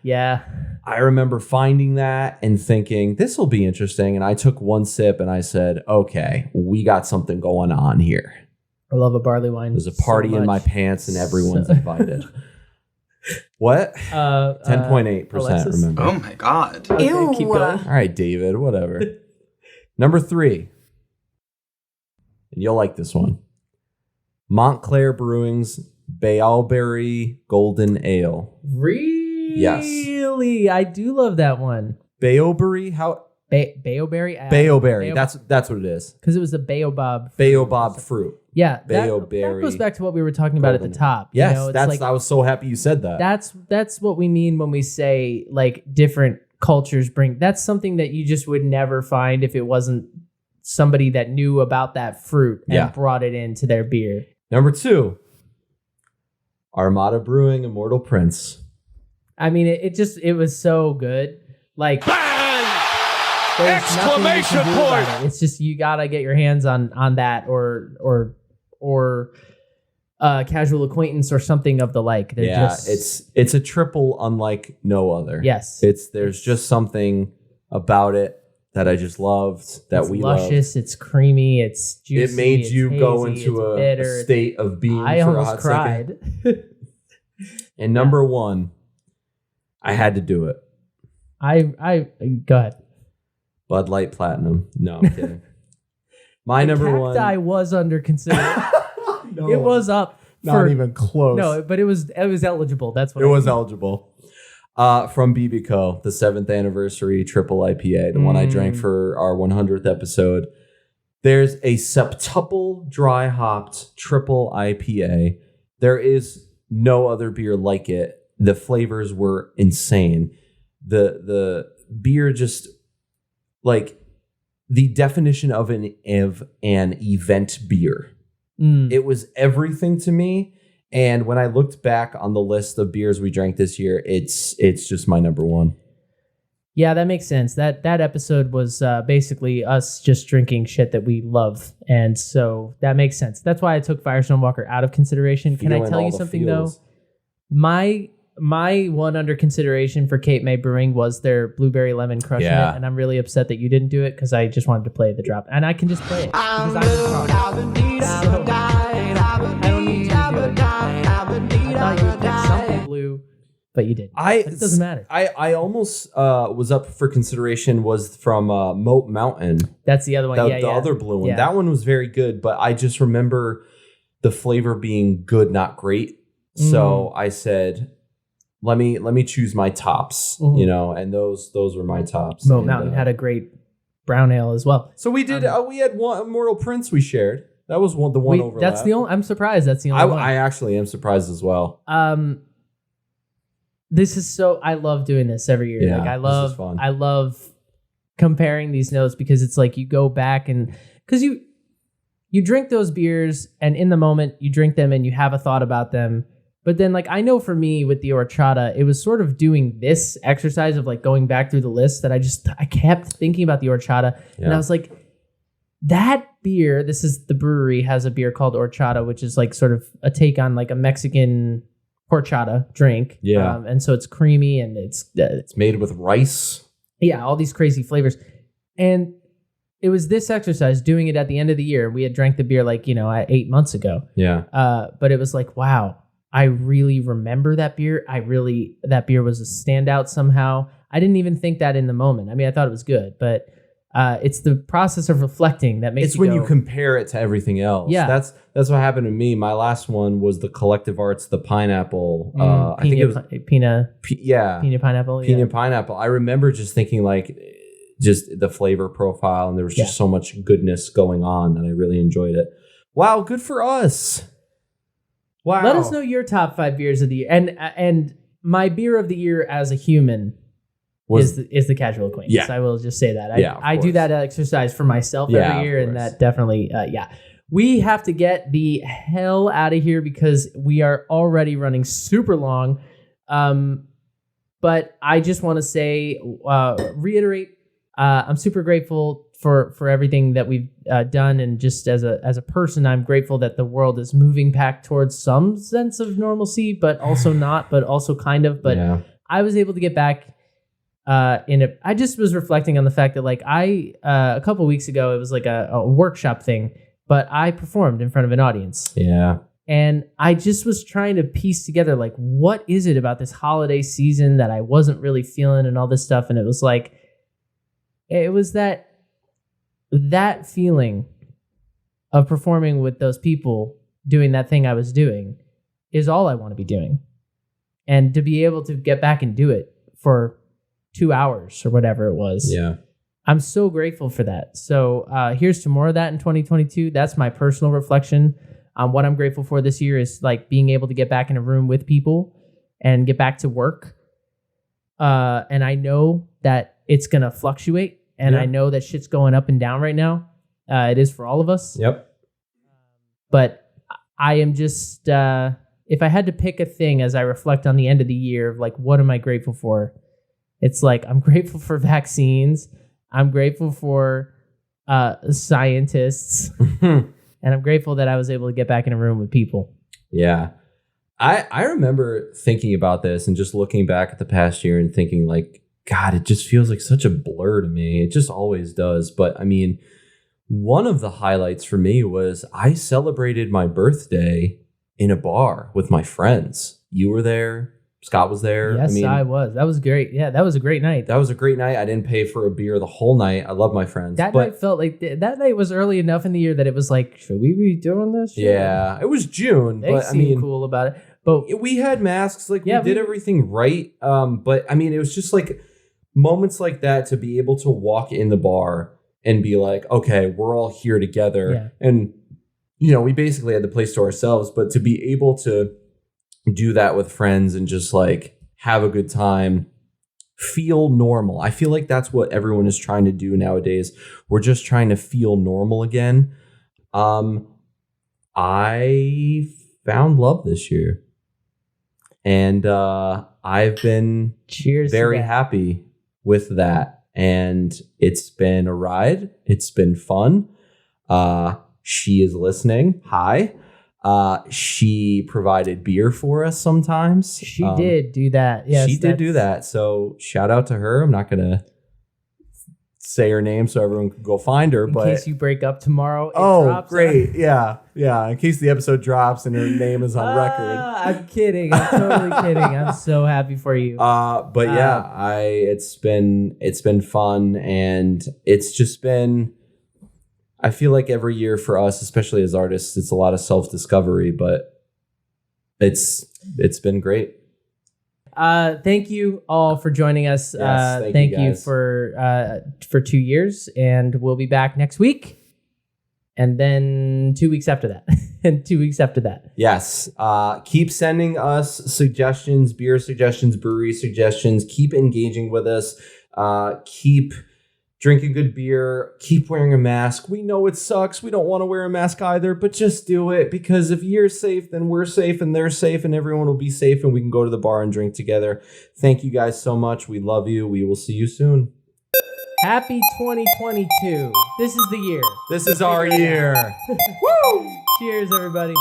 Yeah. I remember finding that and thinking, this will be interesting. And I took one sip and I said, okay, we got something going on here. I love a barley wine. There's a party in my pants and everyone's invited. What? 10.8%, remember. Oh my God. Okay, keep going. All right, David, whatever. Number 3. And you'll like this one. Montclair Brewing's Bayberry Golden Ale. Really? Yes. I do love that one. Bayberry? How? Bayberry? Bayberry. That's what it is. Because it was a baobab. Baobab fruit. Yeah. That Bayberry. goes back to what we were talking about at the top. Yes, you know, it's I was so happy you said that. That's what we mean when we say like different cultures bring. That's something that you just would never find if it wasn't somebody that knew about that fruit and brought it into their beer. Number 2, Armada Brewing Immortal Prince. I mean, it was so good. Like, exclamation point! It's just you gotta get your hands on that or Casual Acquaintance or something of the like. It's a triple unlike no other. Yes, there's just something about it that I just loved, that we love. It's luscious, it's creamy, it's juicy. It made you hazy, go into a state of being. I for almost a hot cried. And number 1, I had to do it. I go ahead. Bud Light Platinum. No, I'm kidding. My number 1. Cacti was under consideration. No, it was up. Not even close. No, but it was eligible. That's what it was eligible. From BBCO, the 7th anniversary triple IPA, the one I drank for our 100th episode. There's a septuple dry hopped triple IPA. There is no other beer like it. The flavors were insane. The beer just like the definition of an event beer. It was everything to me. And when I looked back on the list of beers we drank this year, it's just my number 1. Yeah, that makes sense. That episode was basically us just drinking shit that we love. And so that makes sense. That's why I took Firestone Walker out of consideration. Can I tell you something though? My one under consideration for Cape May Brewing was their Blueberry Lemon Crush in it. And I'm really upset that you didn't do it because I just wanted to play the drop. And I can just play it. I don't need you to do it. I thought you would pick something blue, but you didn't. But it doesn't matter. I almost was up for consideration was from Moat Mountain. That's the other one. The other blue one. Yeah. That one was very good, but I just remember the flavor being good, not great. So I said, let me choose my tops, and those were my tops. Moat Mountain had a great brown ale as well. So we did. We had one Immortal Prince we shared. That was the one overlap. That's the only. I'm surprised. That's the only one. I actually am surprised as well. This is so. I love doing this every year. Yeah, like this is fun. I love comparing these notes because it's like you go back and because you drink those beers and in the moment you drink them and you have a thought about them. But then, like, I know for me with the horchata, it was sort of doing this exercise of like going back through the list that I kept thinking about the horchata, and I was like, that beer. This is the brewery has a beer called horchata, which is like sort of a take on like a Mexican horchata drink. Yeah, and so it's creamy and it's made with rice. Yeah, all these crazy flavors, and it was this exercise doing it at the end of the year. We had drank the beer like 8 months ago. Yeah, but it was like, wow. I really remember that beer. That beer was a standout somehow. I didn't even think that in the moment. I mean, I thought it was good, but it's the process of reflecting that makes it's when you compare it to everything else. Yeah. That's what happened to me. My last one was the Collective Arts, the pineapple. I think it was Pina pineapple. Pina pineapple. I remember just thinking like just the flavor profile, and there was just so much goodness going on that I really enjoyed it. Wow, good for us. Wow. Let us know your top 5 beers of the year. And my beer of the year as a human is the Casual Acquaintance. Yeah. I will just say that. I do that exercise for myself every year, and that definitely, We have to get the hell out of here because we are already running super long. But I just want to say, reiterate, I'm super grateful for everything that we've done, and just as a person, I'm grateful that the world is moving back towards some sense of normalcy, but also not, but also kind of. But yeah. I was able to get back I just was reflecting on the fact that like a couple weeks ago, it was like a workshop thing, but I performed in front of an audience. Yeah. And I just was trying to piece together, like, what is it about this holiday season that I wasn't really feeling and all this stuff. And it was like, it was that feeling of performing with those people doing that thing I was doing is all I want to be doing. And to be able to get back and do it for 2 hours or whatever it was. Yeah. I'm so grateful for that. So here's to more of that in 2022. That's my personal reflection on what I'm grateful for this year, is like being able to get back in a room with people and get back to work. And I know that it's going to fluctuate, and I know that shit's going up and down right now. It is for all of us. Yep. But I am just, if I had to pick a thing as I reflect on the end of the year of like, what am I grateful for? It's like, I'm grateful for vaccines. I'm grateful for scientists. And I'm grateful that I was able to get back in a room with people. Yeah. I remember thinking about this and just looking back at the past year and thinking like, God, it just feels like such a blur to me. It just always does. But I mean, one of the highlights for me was I celebrated my birthday in a bar with my friends. You were there. Scott was there. Yes, I was. That was great. Yeah, that was a great night. That was a great night. I didn't pay for a beer the whole night. I love my friends. That night felt like that night was early enough in the year that it was like, should we be doing this? Yeah, it was June. They seemed cool about it. But we had masks. Like, we did everything right. But I mean, it was just like moments like that to be able to walk in the bar and be like, okay, we're all here together. Yeah. And, you know, we basically had the place to ourselves. But to be able to do that with friends and just like have a good time, feel normal. I feel like that's what everyone is trying to do nowadays. We're just trying to feel normal again. I found love this year, and I've been very happy with that. And it's been a ride. It's been fun. She is listening. Hi. She provided beer for us sometimes. She did do that. Yes, she did do that. So shout out to her. I'm not going to say her name so everyone can go find her. But in case you break up tomorrow. Drops great. Yeah. Yeah. In case the episode drops and her name is on record. I'm kidding. I'm totally kidding. I'm so happy for you. But yeah, it's been fun, and it's just been, I feel like every year for us, especially as artists, it's a lot of self-discovery, but it's been great. Thank you all for joining us. Yes, thank you for 2 years, and we'll be back next week, and then 2 weeks after that, and 2 weeks after that. Yes. Keep sending us suggestions, beer suggestions, brewery suggestions. Keep engaging with us. Keep drinking good beer, keep wearing a mask. We know it sucks. We don't want to wear a mask either, but just do it, because if you're safe, then we're safe, and they're safe, and everyone will be safe, and we can go to the bar and drink together. Thank you guys so much. We love you. We will see you soon. Happy 2022. This is the year. This is our year. Woo! Cheers, everybody.